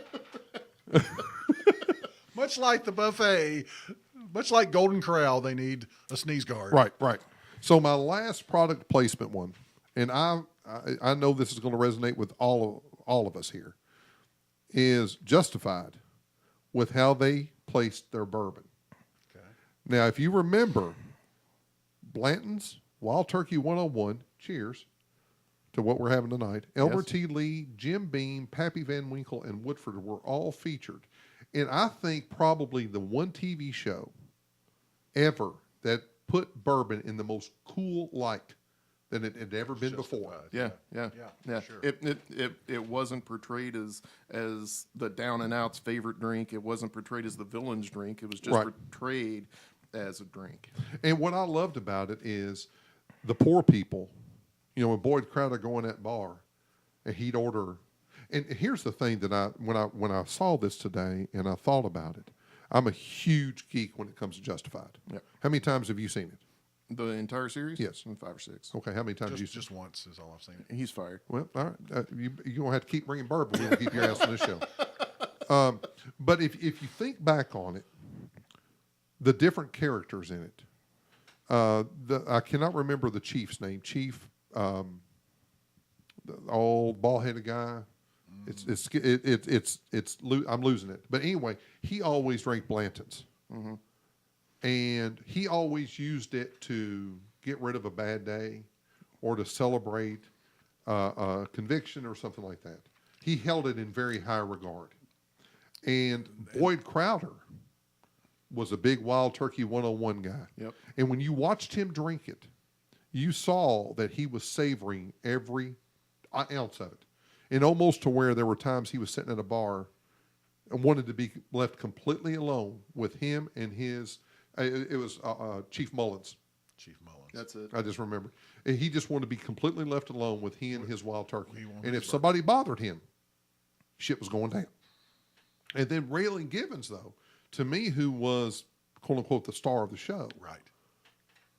Much like the buffet, much like Golden Corral, they need a sneeze guard. Right. So my last product placement one, and I know this is going to resonate with all of us here, is Justified with how they placed their bourbon. Okay. Now, if you remember, Blanton's Wild Turkey 101, cheers to what we're having tonight. Elmer T. Lee, Jim Beam, Pappy Van Winkle, and Woodford were all featured. And I think probably the one TV show ever that put bourbon in the most cool light than it had ever been before. Yeah. Sure. It wasn't portrayed as the down and out's favorite drink. It wasn't portrayed as the villain's drink. It was just portrayed as a drink. And what I loved about it is the poor people. You know, when Boyd Crowder go in that bar, and he'd order. And here's the thing that when I saw this today and I thought about it, I'm a huge geek when it comes to Justified. Yep. How many times have you seen it? The entire series? Yes. 5 or 6. Okay, how many times have you Just once is all I've seen. He's fired. Well, all right. You're going to have to keep bringing bourbon. We'll keep your ass on this show. But if you think back on it, the different characters in it, I cannot remember the chief's name. Chief, the old bald-headed guy. I'm losing it. But anyway, he always drank Blanton's. Mm-hmm. And he always used it to get rid of a bad day or to celebrate a conviction or something like that. He held it in very high regard. And Boyd Crowder was a big Wild Turkey 101 guy. Yep. And when you watched him drink it, you saw that he was savoring every ounce of it. And almost to where there were times he was sitting at a bar and wanted to be left completely alone with him and his... It was Chief Mullins. Chief Mullins. That's it. I just remember. And he just wanted to be completely left alone with he and his wild turkey. He wanted And if his somebody bothered him, shit was going down. And then Raylan Givens, though, to me, who was, quote unquote, the star of the show, Right.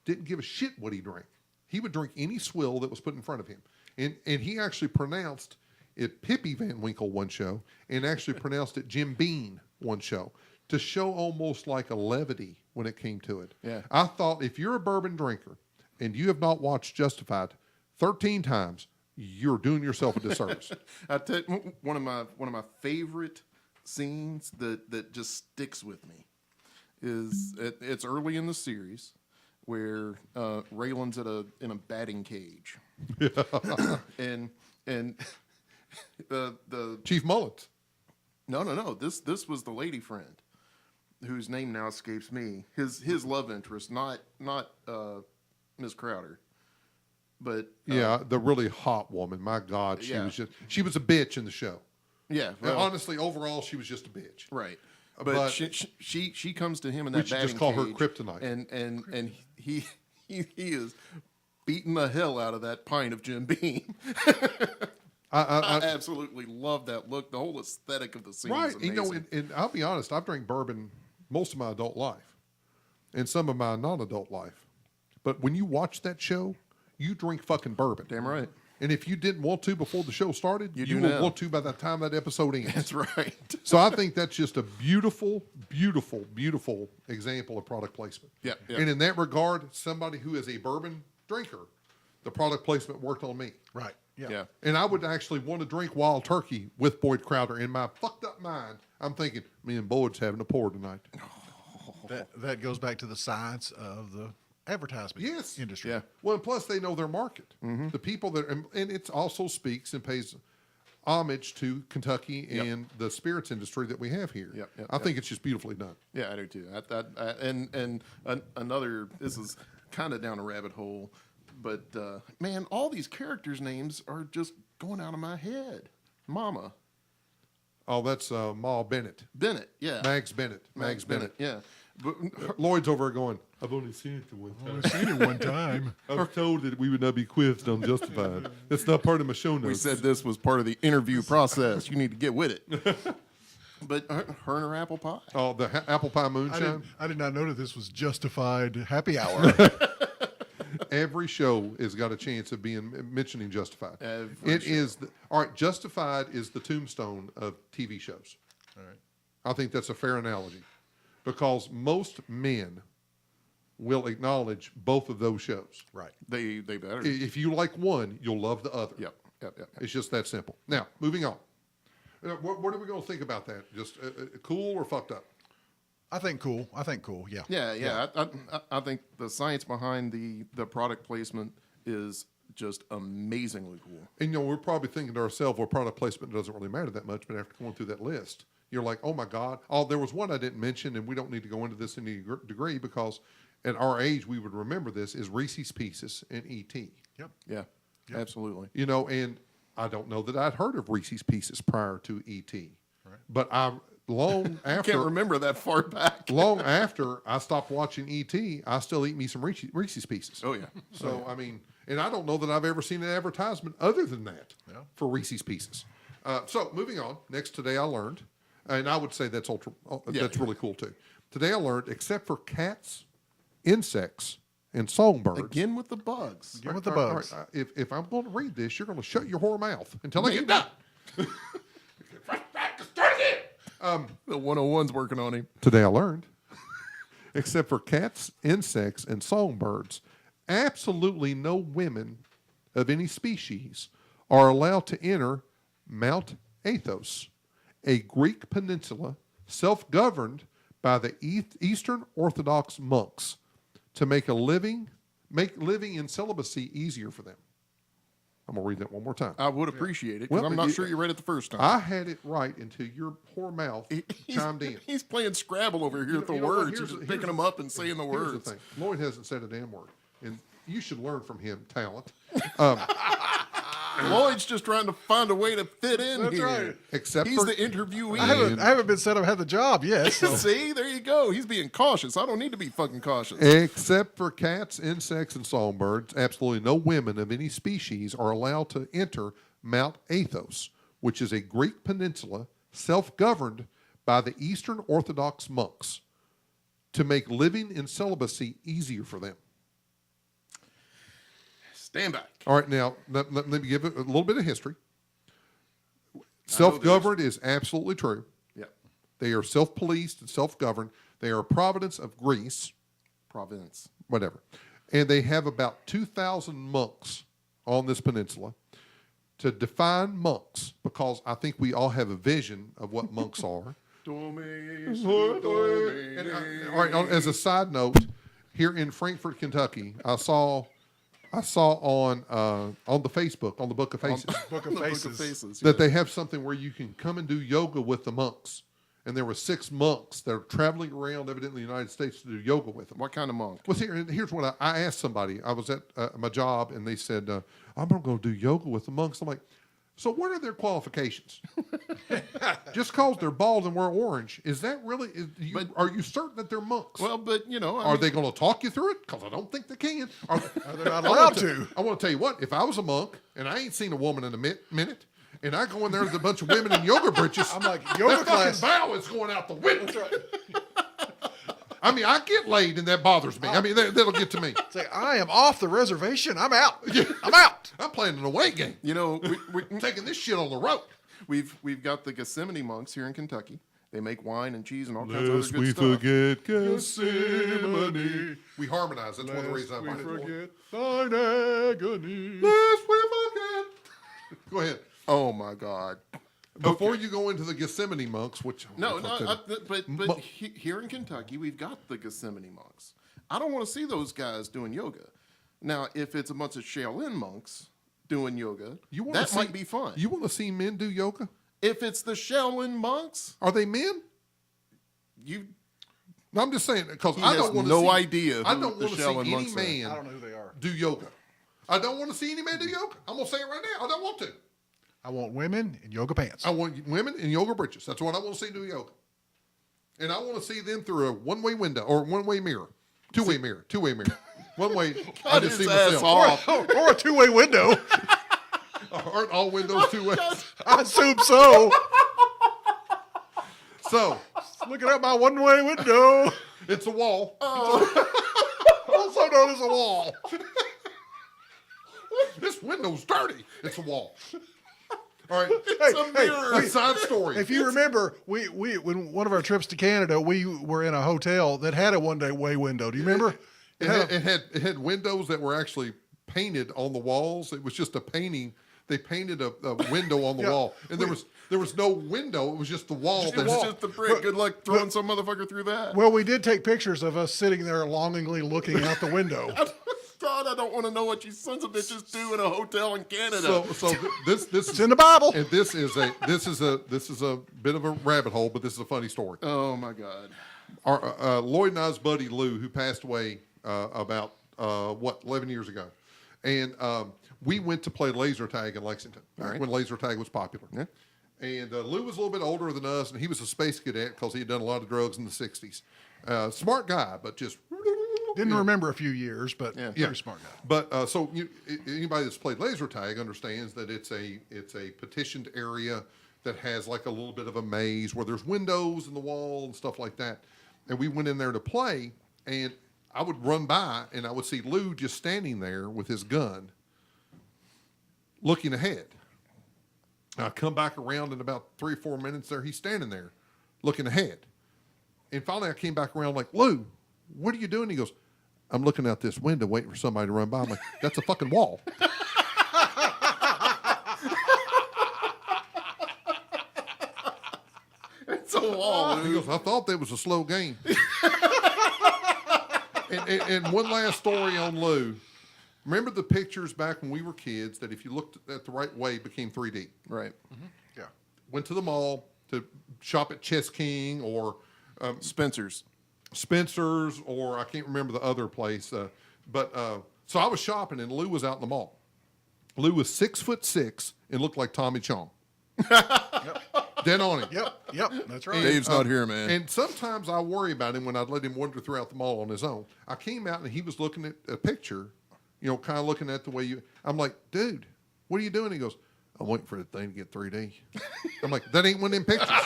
didn't give a shit what he drank. He would drink any swill that was put in front of him. And he actually pronounced it Pippy Van Winkle one show and actually pronounced it Jim Bean one show to show almost like a levity when it came to it. Yeah. I thought if you're a bourbon drinker and you have not watched Justified 13 times, you're doing yourself a disservice. I tell you, one of my favorite scenes that just sticks with me is it's early in the series where Raylan's in a batting cage, and the Chief Mullins. no this was the lady friend whose name now escapes me. His love interest, not Miss Crowder, but The really hot woman. My God, she was a bitch in the show. yeah. And honestly, overall, she was just a bitch. Right. But But she comes to him in that we should batting just call her cage, kryptonite. and he is beating the hell out of that pint of Jim Beam. I absolutely love that look. The whole aesthetic of the scene Right. is amazing. You know, and I'll be honest, I've drank bourbon most of my adult life and some of my non-adult life. But when you watch that show, you drink fucking bourbon. Damn right. And if you didn't want to before the show started, You you do will now. want to by the time that episode ends. That's right. So I think that's just a beautiful, beautiful, beautiful example of product placement. Yeah, yeah. And in that regard, somebody who is a bourbon drinker, the product placement worked on me. Right. Yeah. Yeah. And I would actually want to drink Wild Turkey with Boyd Crowder. In my fucked up mind, I'm thinking, me and Boyd's having a pour tonight. That goes back to the science of the advertisement Yes. industry. Yeah. Well, and plus they know their market. The people that, and it also speaks and pays homage to Kentucky and the spirits industry that we have here. Yep, yep, I think it's just beautifully done. Yeah, I do too. Another. This is kind of down a rabbit hole, but man, all these characters' names are just going out of my head. Mama Oh, that's Ma Bennett. Bennett, yeah. Mags Bennett. Mags Bennett, yeah. But Lloyd's over there going, I've only seen it the one time. I've seen it one time. I was told that we would not be quizzed on Justified. It's not part of my show notes. we said this was part of the interview process. You need to get with it. But her and her apple pie. Oh, the apple pie moonshine. I did not know that this was justified happy hour. Every show has got a chance of being mentioning Justified. Every It is all right. Justified is the tombstone of TV shows. All right. I think that's a fair analogy, because most men will acknowledge both of those shows. Right. They better. If you like one, you'll love the other. Yep. It's just that simple. Now, moving on. What are we going to think about that? Just cool or fucked up? I think cool. Yeah. Yeah. I think the science behind the product placement is just amazingly cool. And we're probably thinking to ourselves, well, product placement doesn't really matter that much. But after going through that list, you're like, oh my God. Oh, there was one I didn't mention, and we don't need to go into this in any degree because at our age we would remember this, is Reese's Pieces and E.T. Yep. Yeah. Absolutely. And I don't know that I'd heard of Reese's Pieces prior to E.T. Right. But long I after can't remember that far back. long after I stopped watching E.T., I still eat me some Reese's Pieces. Oh yeah. So, I mean, and I don't know that I've ever seen an advertisement other than that for Reese's Pieces. So, moving on. Next, today I learned, and I would say that's that's really cool too. Today I learned, except for cats, insects, and songbirds. Again with the bugs. Again with the All right, bugs. if I'm going to read this, you're going to shut your whore mouth until I get done. The 101's working on him. Today I learned, except for cats, insects, and songbirds, absolutely no women of any species are allowed to enter Mount Athos, a Greek peninsula self-governed by the Eastern Orthodox monks, to make living in celibacy easier for them. I'm going to read that one more time. I would appreciate it because Well, I'm not sure you read it the first time. I had it right until your poor mouth chimed in. He's playing Scrabble over here with the You know what? words. Here's He's the- just picking them up and saying the Here's words. the thing. Lloyd hasn't said a damn word, and you should learn from him talent. Lloyd's just trying to find a way to fit in That's here. right. Except He's for the interviewee. I haven't been said I've had the job yet. So. See, there you go. He's being cautious. I don't need to be fucking cautious. except for cats, insects, and songbirds, absolutely no women of any species are allowed to enter Mount Athos, which is a Greek peninsula self-governed by the Eastern Orthodox monks, to make living in celibacy easier for them. Stand back. All right, now let me give it a little bit of history. Self-governed is absolutely true. Yeah. They are self-policed and self-governed. They are a province of Greece, Providence. whatever. And they have about 2,000 monks on this peninsula. To define monks, because I think we all have a vision of what monks are. And, All right, as a side note, here in Frankfort, Kentucky, I saw on the Facebook, on the Book of Faces, Book of Faces. that they have something where you can come and do yoga with the monks. And there were 6 monks that are traveling around, evidently, the United States to do yoga with them. What kind of monk? Well, here's what I asked somebody. I was at my job, and they said, I'm going to go do yoga with the monks. I'm like, so what are their qualifications? Just because they're bald and wear orange, is that really, are you certain that they're monks? Well, but, Are they going to talk you through it? Because I don't think they can. Are They're not allowed to. I want to tell you what, if I was a monk, and I ain't seen a woman in a minute, and I go in there with a bunch of women in yoga breeches, I'm like, yoga that class. fucking vow is going out the window. I mean, I get laid and that bothers me. I mean, that'll get to me. Say, I am off the reservation. I'm out. I'm out. I'm playing an away game. You know, I'm taking this shit on the road. we've got the Gethsemane monks here in Kentucky. They make wine and cheese and all kinds of other good stuff. forget Gethsemane. We harmonize. That's one of the reasons I find it. thine agony. Lest we forget. Go ahead. Oh my God. Before you go into the Gethsemane monks, which No, but Mo- here in Kentucky, we've got the Gethsemane monks. I don't want to see those guys doing yoga. Now, if it's a bunch of Shaolin monks doing yoga, that might be fun. You want to see men do yoga? If it's the Shaolin monks, Are they men? you No, I'm just saying because he I has don't want to no see. idea I who don't the want to Shaolin see any monks are. I man don't know who they are. do yoga. I don't want to see any man do yoga. I'm gonna say it right now. I don't want to. I want women in yoga pants. I want women in yoga britches. That's what I want to see do yoga. And I want to see them through a one-way window or one-way mirror, two-way mirror. One way. I Cut just his see ass myself. off. Or a two-way window. Aren't all windows two ways? I assume so. So Looking out my one-way window. it's a wall. Also known as a wall. This window's dirty. It's a wall. All right. mirror. A side story. If you remember, we when one of our trips to Canada, we were in a hotel that had a one-way window. Do you remember? It had windows that were actually painted on the walls. It was just a painting. They painted a window on the Yeah. wall, and there was no window. It was just the wall. It was just the brick. Good luck throwing some motherfucker through that. Well, we did take pictures of us sitting there longingly looking out the window. God, I don't want to know what you sons of bitches do in a hotel in Canada. So this It's is in the Bible. and this is a bit of a rabbit hole, but this is a funny story. Oh my God. Our Lloyd and I's buddy Lou, who passed away about 11 years ago, and we went to play laser tag in Lexington when laser tag was popular. Yeah. And Lou was a little bit older than us, and he was a space cadet because he had done a lot of drugs in the '60s. Smart guy, but just Didn't remember a few years, but Yeah. very smart guy. But so anybody that's played laser tag understands that it's a petitioned area that has like a little bit of a maze where there's windows in the wall and stuff like that. And we went in there to play, and I would run by and I would see Lou just standing there with his gun, looking ahead. And I come back around in about 3 or 4 minutes. There, he's standing there, looking ahead. And finally, I came back around like, Lou, what are you doing? He goes, I'm looking out this window waiting for somebody to run by. I'm like, that's a fucking wall. It's a wall, He Lou. goes, I thought that was a slow game. and one last story on Lou. Remember the pictures back when we were kids that if you looked at the right way became 3D? Right. Yeah. Went to the mall to shop at Chess King or Spencer's. Spencer's, or I can't remember the other place. So I was shopping, and Lou was out in the mall. Lou was 6'6" and looked like Tommy Chong. Dead on him. Yep, that's right. Dave's not here, man. And sometimes I worry about him when I'd let him wander throughout the mall on his own. I came out and he was looking at a picture, kind of looking at the way you. I'm like, dude, what are you doing? He goes, I'm waiting for the thing to get 3D. I'm like, that ain't one of them pictures.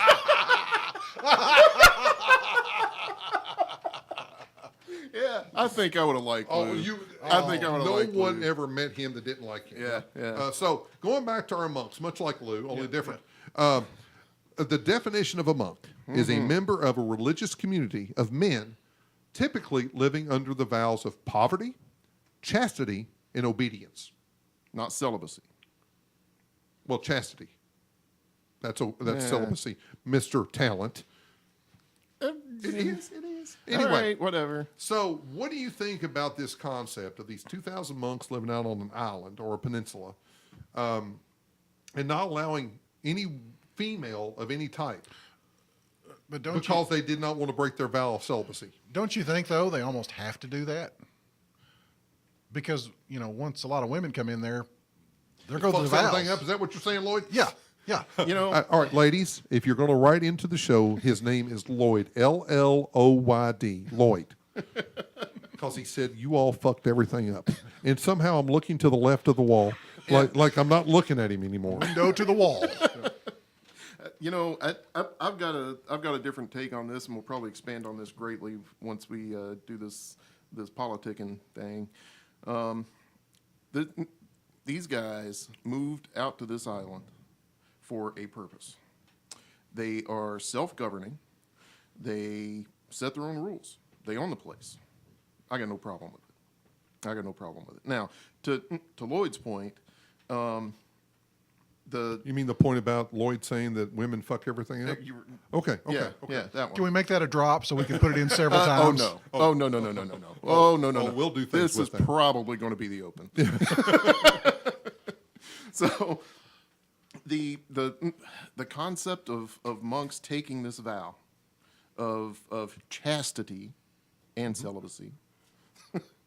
Yeah, I think I would have liked Lou. I think I would have liked No one Lou. ever met him that didn't like him. Yeah. So going back to our monks, much like Lou, only different. The definition of a monk is a member of a religious community of men, typically living under the vows of poverty, chastity, and obedience. Not celibacy. Well, chastity. That's Yeah. celibacy, Mr. Talent. It is. Anyway, All right, whatever. so what do you think about this concept of these 2,000 monks living out on an island or a peninsula, and not allowing any female of any type But because they did not want to break their vow of celibacy? don't you think though they almost have to do that? Because once a lot of women come in there, they're going to the Fucks everything vows. up. Is that what you're saying, Lloyd? Yeah. You know, All right, ladies, if you're going to write into the show, his name is Lloyd, Lloyd, Lloyd. Because he said, you all fucked everything up. And somehow I'm looking to the left of the wall, like I'm not looking at him anymore. Window to the wall. I've got a different take on this, and we'll probably expand on this greatly once we do this politicking thing. These guys moved out to this island for a purpose. They are self-governing. They set their own rules. They own the place. I got no problem with it. Now, to Lloyd's point, You mean the point about Lloyd saying that women fuck everything up? Okay. yeah, that one. Can we make that a drop so we can put it in several Oh times? no! Oh no! Oh no! We'll do things This with is that. probably going to be the open. So, the concept of monks taking this vow of chastity and celibacy,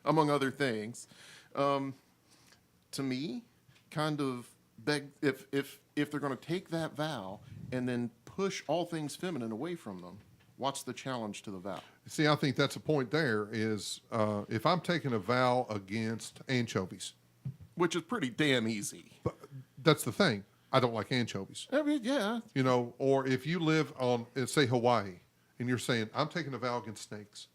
among other things, to me, kind of beg if they're going to take that vow and then push all things feminine away from them, what's the challenge to the vow? See, I think that's a point there is if I'm taking a vow against anchovies, Which is pretty damn easy. but that's the thing. I don't like anchovies. I mean, yeah. You know, or if you live on, say, Hawaii, and you're saying, I'm taking a vow against snakes.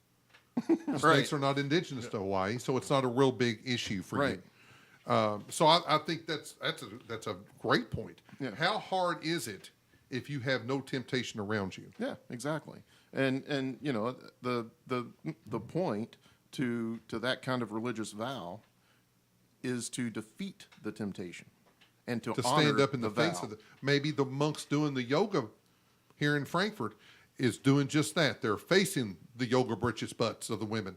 Snakes are not indigenous to Hawaii, so it's not a real big issue for Right. you. So I think that's a great point. Yeah. How hard is it if you have no temptation around you? Yeah, exactly. And you know, the point to that kind of religious vow is to defeat the temptation and to Stand honor up in the face vow. of it. Maybe the monks doing the yoga here in Frankfurt is doing just that. They're facing the yoga britches butts of the women.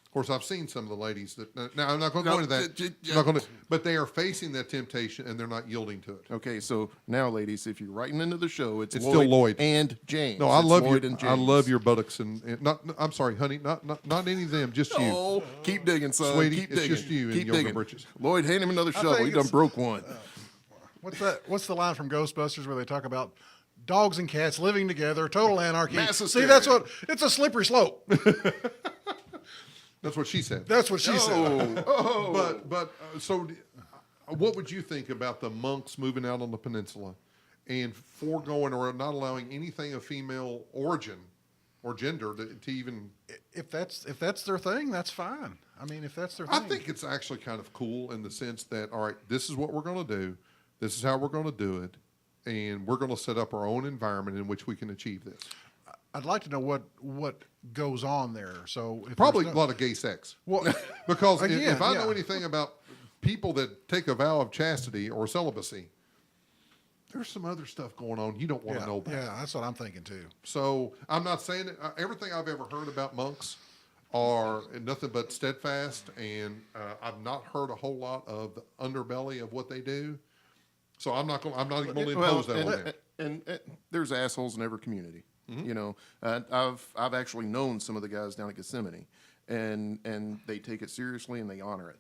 Of course, I've seen some of the ladies that. Now, I'm not going to go into that. I'm not going to, but they are facing that temptation and they're not yielding to it. Okay, so now, ladies, if you're writing into the show, it's still Lloyd and James. No, I It's love Lloyd your. and I James. love your buttocks and not. I'm sorry, honey. Not any of them. Just you. Oh, keep digging, son. Sweetie, keep it's digging. just you in keep yoga digging. britches. Lloyd, hand him another shovel. think He done it's- broke one. What's that? What's the line from Ghostbusters where they talk about dogs and cats living together, total anarchy? Mass See, hysteria. that's what it's a slippery slope. That's what she said. That's what she said. What would you think about the monks moving out on the peninsula and foregoing or not allowing anything of female origin or gender to even? If that's their thing, that's fine. I mean, if that's their thing, I think it's actually kind of cool in the sense that, all right, this is what we're going to do. This is how we're going to do it. And we're going to set up our own environment in which we can achieve this. I'd like to know what goes on there. So if Probably there's a lot of gay sex. Well, Because Again, if I know yeah. anything about people that take a vow of chastity or celibacy, there's some other stuff going on you don't want to know about. yeah, that's what I'm thinking too. So I'm not saying it. Everything I've ever heard about monks are nothing but steadfast, and I've not heard a whole lot of the underbelly of what they do. So I'm not even going to impose that on them. And there's assholes in every community. Mm-hmm. You know, I've actually known some of the guys down at Gethsemane, and they take it seriously and they honor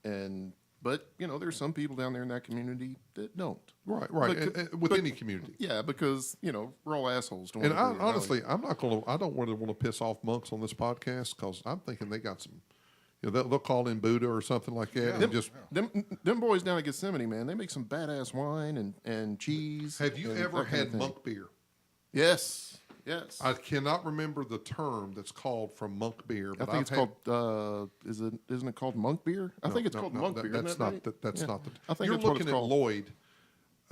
it. But you know, there's some people down there in that community that don't. Right. But- With any community. Yeah, because you know we're all assholes. Don't And wanna be honestly, I don't really want to piss off monks on this podcast because I'm thinking they got some. You know, they'll call in Buddha or something like that, and just. them boys down at Gethsemane, man, they make some badass wine and cheese. Have you and ever that kind of had thing. monk beer? Yes. I cannot remember the term that's called from monk beer, I but think it's I've had, called. Isn't it called monk beer? I think it's called monk beer. That's isn't not that the, right? that's Yeah. not the. I think You're that's what looking it's at called. Lloyd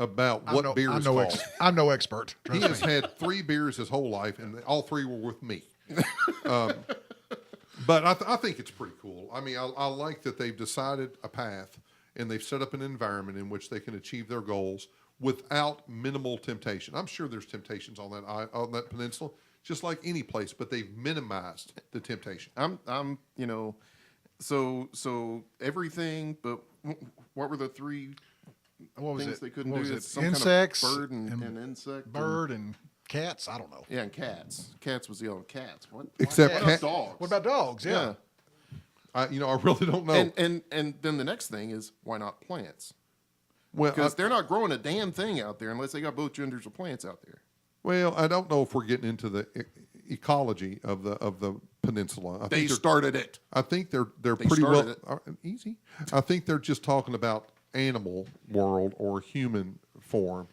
about what beer is I'm called. I'm no expert. He has had 3 beers his whole life, and all 3 were with me. But I think it's pretty cool. I mean, I like that they've decided a path, and they've set up an environment in which they can achieve their goals without minimal temptation. I'm sure there's temptations on that peninsula, just like any place, but they've minimized the temptation. I'm you know, so everything. But what were the 3 What was things it? they couldn't What do? was It's it? some Insects, kind of bird and insect. bird and cats. I don't know. Yeah, and cats. Cats was the old cats. What? Except what cat- dogs. What about dogs? Yeah. I really don't know. And then the next thing is why not plants? well, Because they're not growing a damn thing out there unless they got both genders of plants out there. well, I don't know if we're getting into the ecology of the peninsula. I They think they're- started it. I think they're They pretty well started easy. I think they're just talking about animal world or human form.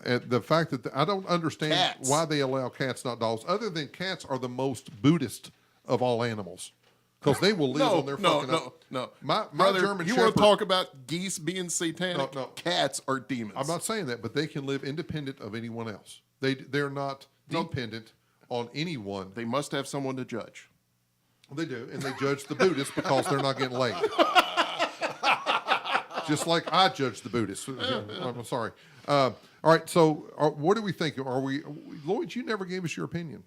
the fact that I don't understand Cats. why they allow cats, not dogs, other than cats are the most Buddhist of all animals. Because they will live on their fucking... No. My Brother, German you Shepherd... want to talk about geese being satanic? No. Cats are demons. I'm not saying that, but they can live independent of anyone else. They're not dependent on anyone. They must have someone to judge. They do, and they judge the Buddhists because they're not getting laid. Just like I judge the Buddhists. I'm sorry. All right, so what do we think? Are we... Lloyd, you never gave us your opinion.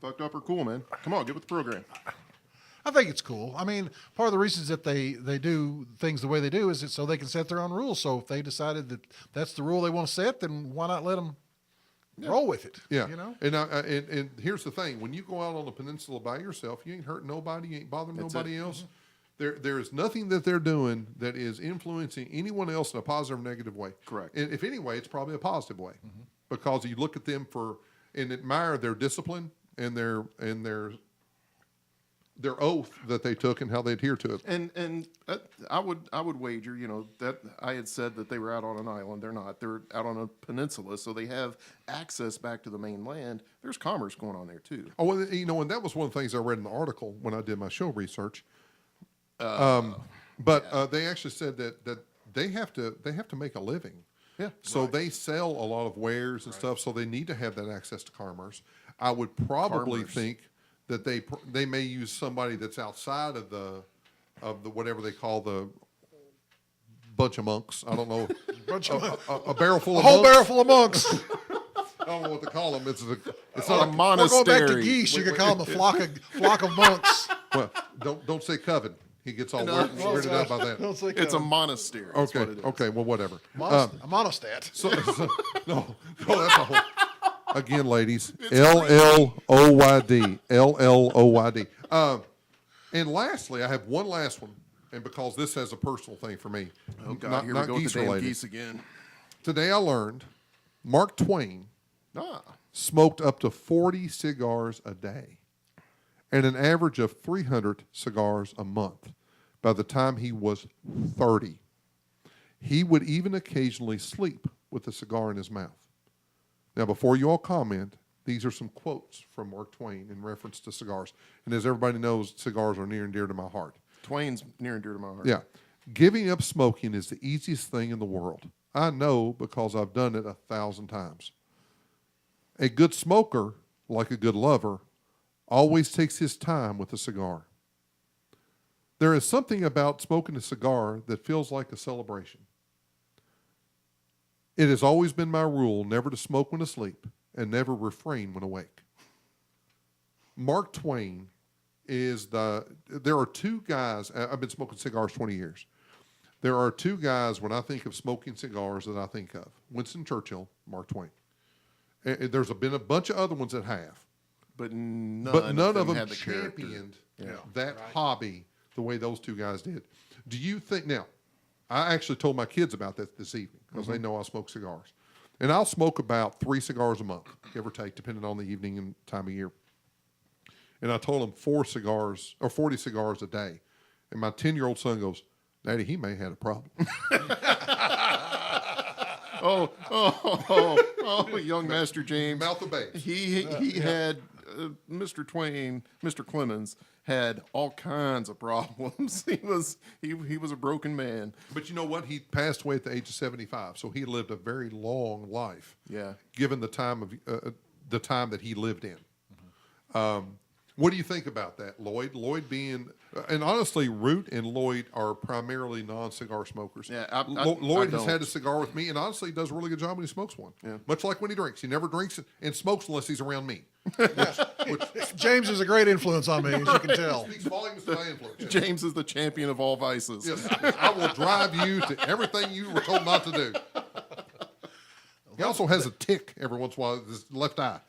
Fucked up or cool, man? Come on, get with the program. I think it's cool. I mean, part of the reasons that they do things the way they do is so they can set their own rules. So if they decided that that's the rule they want to set, then why not let them roll with it? Yeah. You know? And here's the thing. When you go out on the peninsula by yourself, you ain't hurting nobody, you ain't bothering nobody else. There is nothing that they're doing that is influencing anyone else in a positive or negative way. Correct. And if any way, it's probably a positive way. Because you look at them and admire their discipline and their oath that they took and how they adhere to it. And I would wager, that I had said that they were out on an island. They're not. They're out on a peninsula, so they have access back to the mainland. There's commerce going on there too. Oh, well, and that was one of the things I read in the article when I did my show research. But they actually said that they have to make a living. Yeah. So they sell a lot of wares and stuff. So they need to have that access to commerce. I would probably think that they may use somebody that's outside of the whatever they call the bunch of monks. I don't know. A barrel full of whole monks. barrel full of monks. I don't know what to call them. It's It's not not a We're monastery. going back to geese. You could call them a flock of monks. well, don't say coven. He gets all weirded out by that. Don't say It's a monastery. That's Okay. what it is. Okay. Well, whatever. a monostat. No, that's a whole. Again, ladies, LLOYD. LLOYD. And lastly, I have one last one, and because this has a personal thing for me. Oh God, not, here not we go with geese the damn related. geese again. Today I learned Mark Twain Ah, smoked up to 40 cigars a day and an average of 300 cigars a month by the time he was 30. He would even occasionally sleep with a cigar in his mouth. Now, before you all comment, these are some quotes from Mark Twain in reference to cigars. And as everybody knows, cigars are near and dear to my heart. Twain's near and dear to my heart. Yeah. Giving up smoking is the easiest thing in the world. I know because I've done it 1,000 times. A good smoker, like a good lover, always takes his time with a cigar. There is something about smoking a cigar that feels like a celebration. It has always been my rule never to smoke when asleep and never refrain when awake. Mark Twain there are two guys, I've been smoking cigars 20 years. There are two guys when I think of smoking cigars that I think of. Winston Churchill, Mark Twain. And there's been a bunch of other ones that have. But none But of them them had the character. championed that hobby the way those two guys did. Do you think, now, I actually told my kids about that this evening because they know I smoke cigars. And I'll smoke about 3 cigars a month, give or take, depending on the evening and time of year. And I told them 40 cigars a day. And my 10-year-old son goes, Daddy, he may have had a problem. Young Master James. Mouth of babes. He had Mr. Twain, Mr. Clemens had all kinds of problems. He was a broken man. But you know what? He passed away at the age of 75, so he lived a very long life. Yeah. Given the time that he lived in. What do you think about that, Lloyd? Lloyd being, and honestly, Root and Lloyd are primarily non-cigar smokers. Yeah, Lloyd I has had don't. a cigar with me, and honestly, does a really good job when he smokes one. Yeah. Much like when he drinks, he never drinks and smokes unless he's around me. James is a great influence on me, as you can tell. Speaks volumes to my influence. James is the champion of all vices. Yes, I will drive you to everything you were told not to do. He also has a tick every once in a while with his left eye.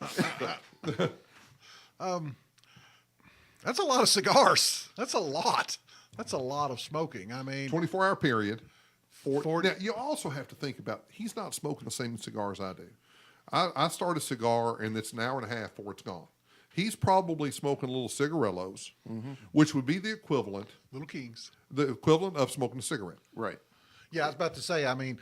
That's a lot of cigars. That's a lot. That's a lot of smoking. I mean, 24-hour period. Now, you also have to think about, he's not smoking the same cigars I do. I start a cigar, and it's an hour and a half before it's gone. He's probably smoking little cigarillos, which would be the equivalent Little Kings. of smoking a cigarette. Right. Yeah, I was about to say, I mean,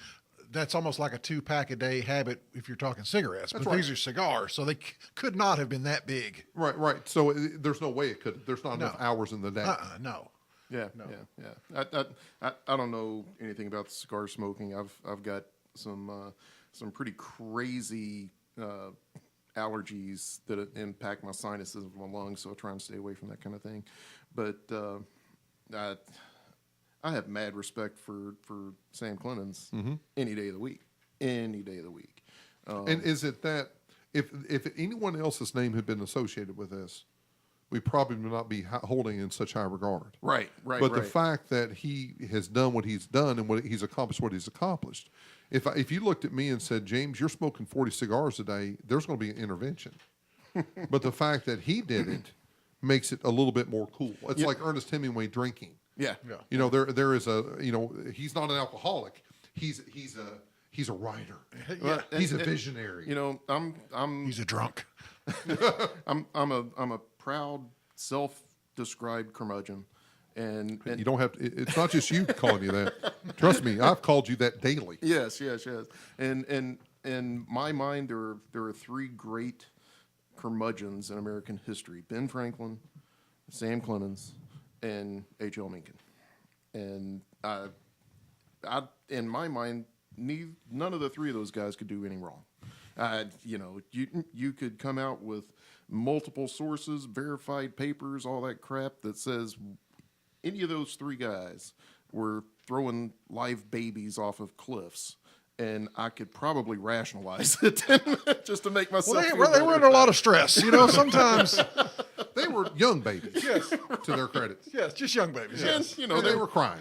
that's almost like a 2-pack a day habit if you're talking cigarettes. But right. these are cigars, so they could not have been that big. Right. So there's no way it could. There's not enough hours in the day. No. Yeah, yeah. I don't know anything about cigar smoking. I've got some pretty crazy allergies that impact my sinuses and my lungs, so I try and stay away from that kind of thing. But I have mad respect for Sam Clemens any day of the week. Any day of the week. And is it that if anyone else's name had been associated with this, we probably would not be holding in such high regard. Right. But the fact that he has done what he's done and what he's accomplished. If you looked at me and said, James, you're smoking 40 cigars a day, there's going to be an intervention. But the fact that he did it makes it a little bit more cool. It's like Ernest Hemingway drinking. Yeah. You know, there is he's not an alcoholic. He's a writer. Well, He's a visionary. He's a drunk. I'm a proud self-described curmudgeon, and You don't have to, it's not just you calling you that. Trust me, I've called you that daily. yes. And in my mind, there are three great curmudgeons in American history: Ben Franklin, Sam Clemens, and H.L. Mencken. And I in my mind, none of the three of those guys could do any wrong. You could come out with multiple sources, verified papers, all that crap that says any of those three guys were throwing live babies off of cliffs, and I could probably rationalize it just to make myself feel Well, they were better. under a lot of stress. You know, sometimes. They were young babies. Yes. To their credit. Yes, just young babies. And, Yes. you know, And they were crying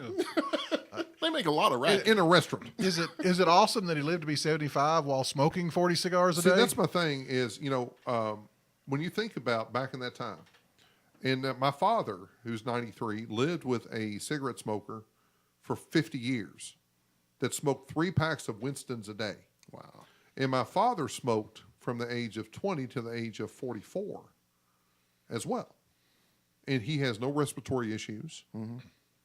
they make a lot of rap. in a restaurant. Is it awesome that he lived to be 75 while smoking 40 cigars a See, day? that's my thing is, when you think about back in that time, and my father, who's 93, lived with a cigarette smoker for 50 years that smoked 3 packs of Winston's a day. Wow. And my father smoked from the age of 20 to the age of 44 as well. And he has no respiratory issues. Mm-hmm.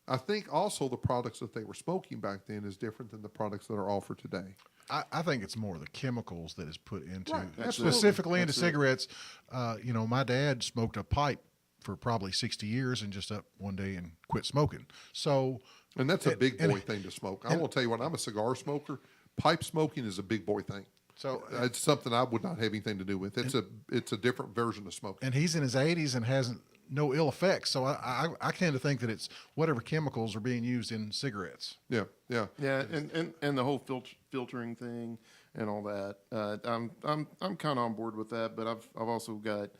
I think also the products that they were smoking back then is different than the products that are offered today. I think it's more the chemicals that is put into, Right, absolutely. specifically into cigarettes. My dad smoked a pipe for probably 60 years and just up one day and quit smoking. So, And that's a big boy thing to smoke. I will tell you what, I'm a cigar smoker. Pipe smoking is a big boy thing. So it's something I would not have anything to do with. It's a different version of smoking. and he's in his 80s and hasn't no ill effects. So I tend to think that it's whatever chemicals are being used in cigarettes. Yeah. Yeah, and the whole filtering thing and all that. I'm kind of on board with that, but I've also got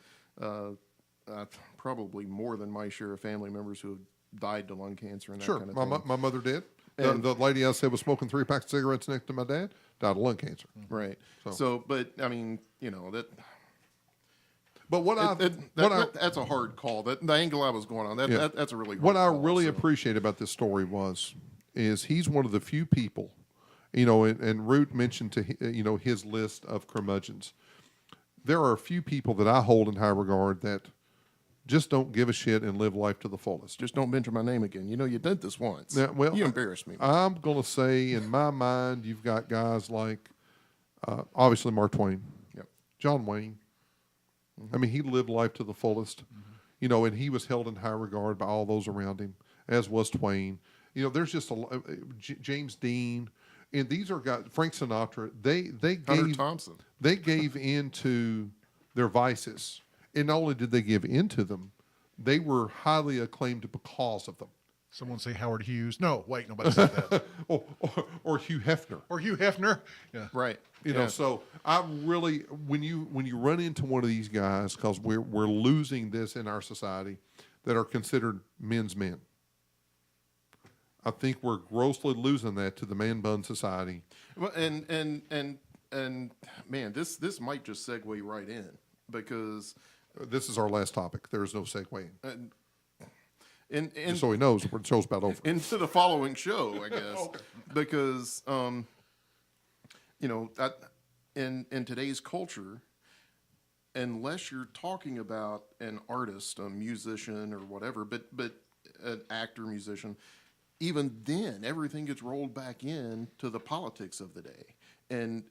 probably more than my share of family members who have died to lung cancer and that Sure, kind of thing. my mother did. And- The lady I said was smoking 3 packs of cigarettes next to my dad died of lung cancer. Right. So- So, but I mean, that. But That's a hard call. That the angle I was going on. That's a really hard what I call, really so. appreciate about this story is he's one of the few people, and Root mentioned his list of curmudgeons. There are a few people that I hold in high regard that just don't give a shit and live life to the fullest. Just don't mention my name again. You did this once. Yeah, well, you embarrassed me. I'm going to say, in my mind, you've got guys like, obviously, Mark Twain, Yep. John Wayne. I mean, he lived life to the fullest, and he was held in high regard by all those around him, as was Twain. There's just James Dean, and these are guys, Frank Sinatra, they Hunter gave Thompson. They gave into their vices. And not only did they give into them, they were highly acclaimed because of them. Someone say Howard Hughes. No, wait, nobody said that. or Hugh Hefner. Or Hugh Hefner. Yeah. Right. So I really, when you run into one of these guys, because we're losing this in our society, that are considered men's men. I think we're grossly losing that to the man bun society. Well, and man, this might just segue right in because This is our last topic. There is no segue in. in So he knows the show's about over. into the following show, I guess, because in today's culture, unless you're talking about an artist, a musician, or whatever, but an actor, musician, even then, everything gets rolled back in to the politics of the day. And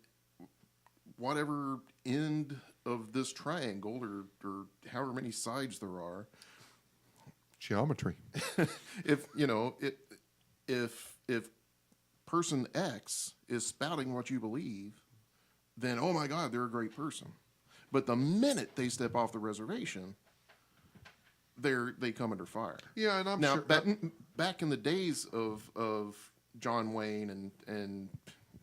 whatever end of this triangle or however many sides there are, Geometry. if person X is spouting what you believe, then oh my God, they're a great person. But the minute they step off the reservation, they come under fire. Yeah, and I'm Now, sure back in the days of John Wayne and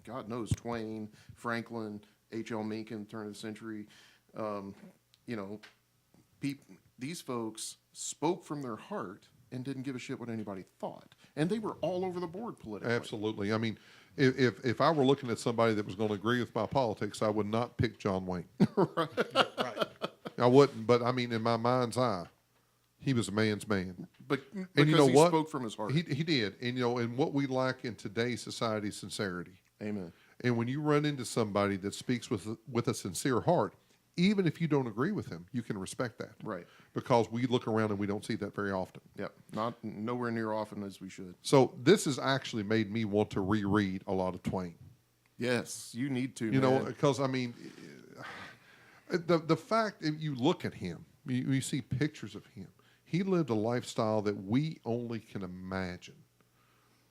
God knows Twain, Franklin, H.L. Mencken, turn of the century, these folks spoke from their heart and didn't give a shit what anybody thought. And they were all over the board politically. absolutely. I mean, if I were looking at somebody that was going to agree with my politics, I would not pick John Wayne. Right. I wouldn't, but I mean, in my mind's eye, he was a man's man. But And because you know he what? spoke from his heart. He did. And, and what we lack in today's society is sincerity. Amen. And when you run into somebody that speaks with a sincere heart, even if you don't agree with him, you can respect that. Right. Because we look around and we don't see that very often. Yep. Nowhere near often as we should. So this has actually made me want to reread a lot of Twain. Yes, you need to. You know, man. because I mean, the fact that you look at him, you see pictures of him. He lived a lifestyle that we only can imagine.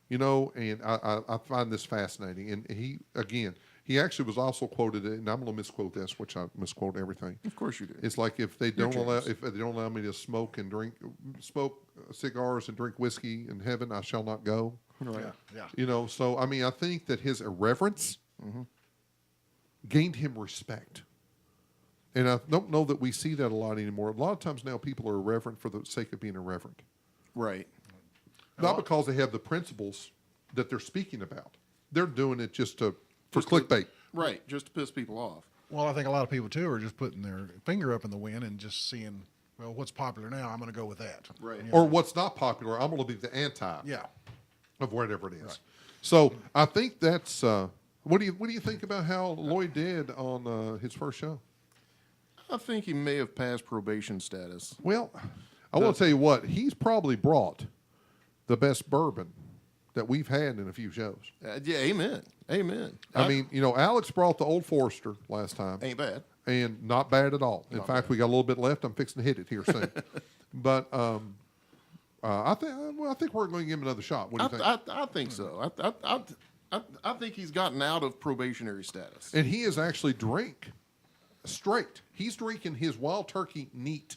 You know, and I find this fascinating. And he actually was also quoted, and I'm going to misquote this, which I misquote everything. Of course you do. It's like if they don't allow me to smoke cigars and drink whiskey in heaven, I shall not go. Right. Yeah. You know, so I mean, I think that his irreverence gained him respect. And I don't know that we see that a lot anymore. A lot of times now people are irreverent for the sake of being irreverent. Right. Not because they have the principles that they're speaking about. They're doing it just for clickbait. Right. Just to piss people off. Well, I think a lot of people too are just putting their finger up in the wind and just seeing, well, what's popular now, I'm going to go with that. Right. You know? Or what's not popular, I'm going to be the anti Yeah. of whatever it is. Right. So I think that's what do you think about how Lloyd did on his first show? I think he may have passed probation status. Well, I want to tell you what, he's probably brought the best bourbon that we've had in a few shows. Yeah, amen. Amen. I mean, Alex brought the Old Forester last time. Ain't bad. And not bad at all. In Not fact, bad. we got a little bit left. I'm fixing to hit it here soon. But I think we're going to give him another shot. What do you think? I think so. I think he's gotten out of probationary status. And he is actually drink straight. He's drinking his wild turkey neat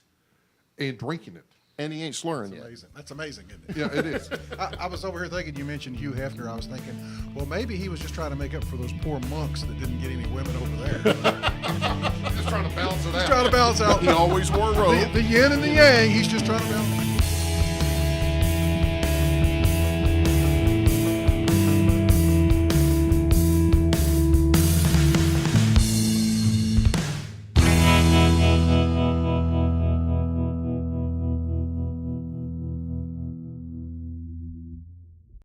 and drinking it. And he ain't slurring yet. Amazing. That's amazing, isn't it? Yeah, it is. I was over here thinking, you mentioned Hugh Hefner. I was thinking, well, maybe he was just trying to make up for those poor monks that didn't get any women over there. Just trying to balance it out. He's trying to balance out He always wore a robe. the yin and the yang. He's just trying to balance.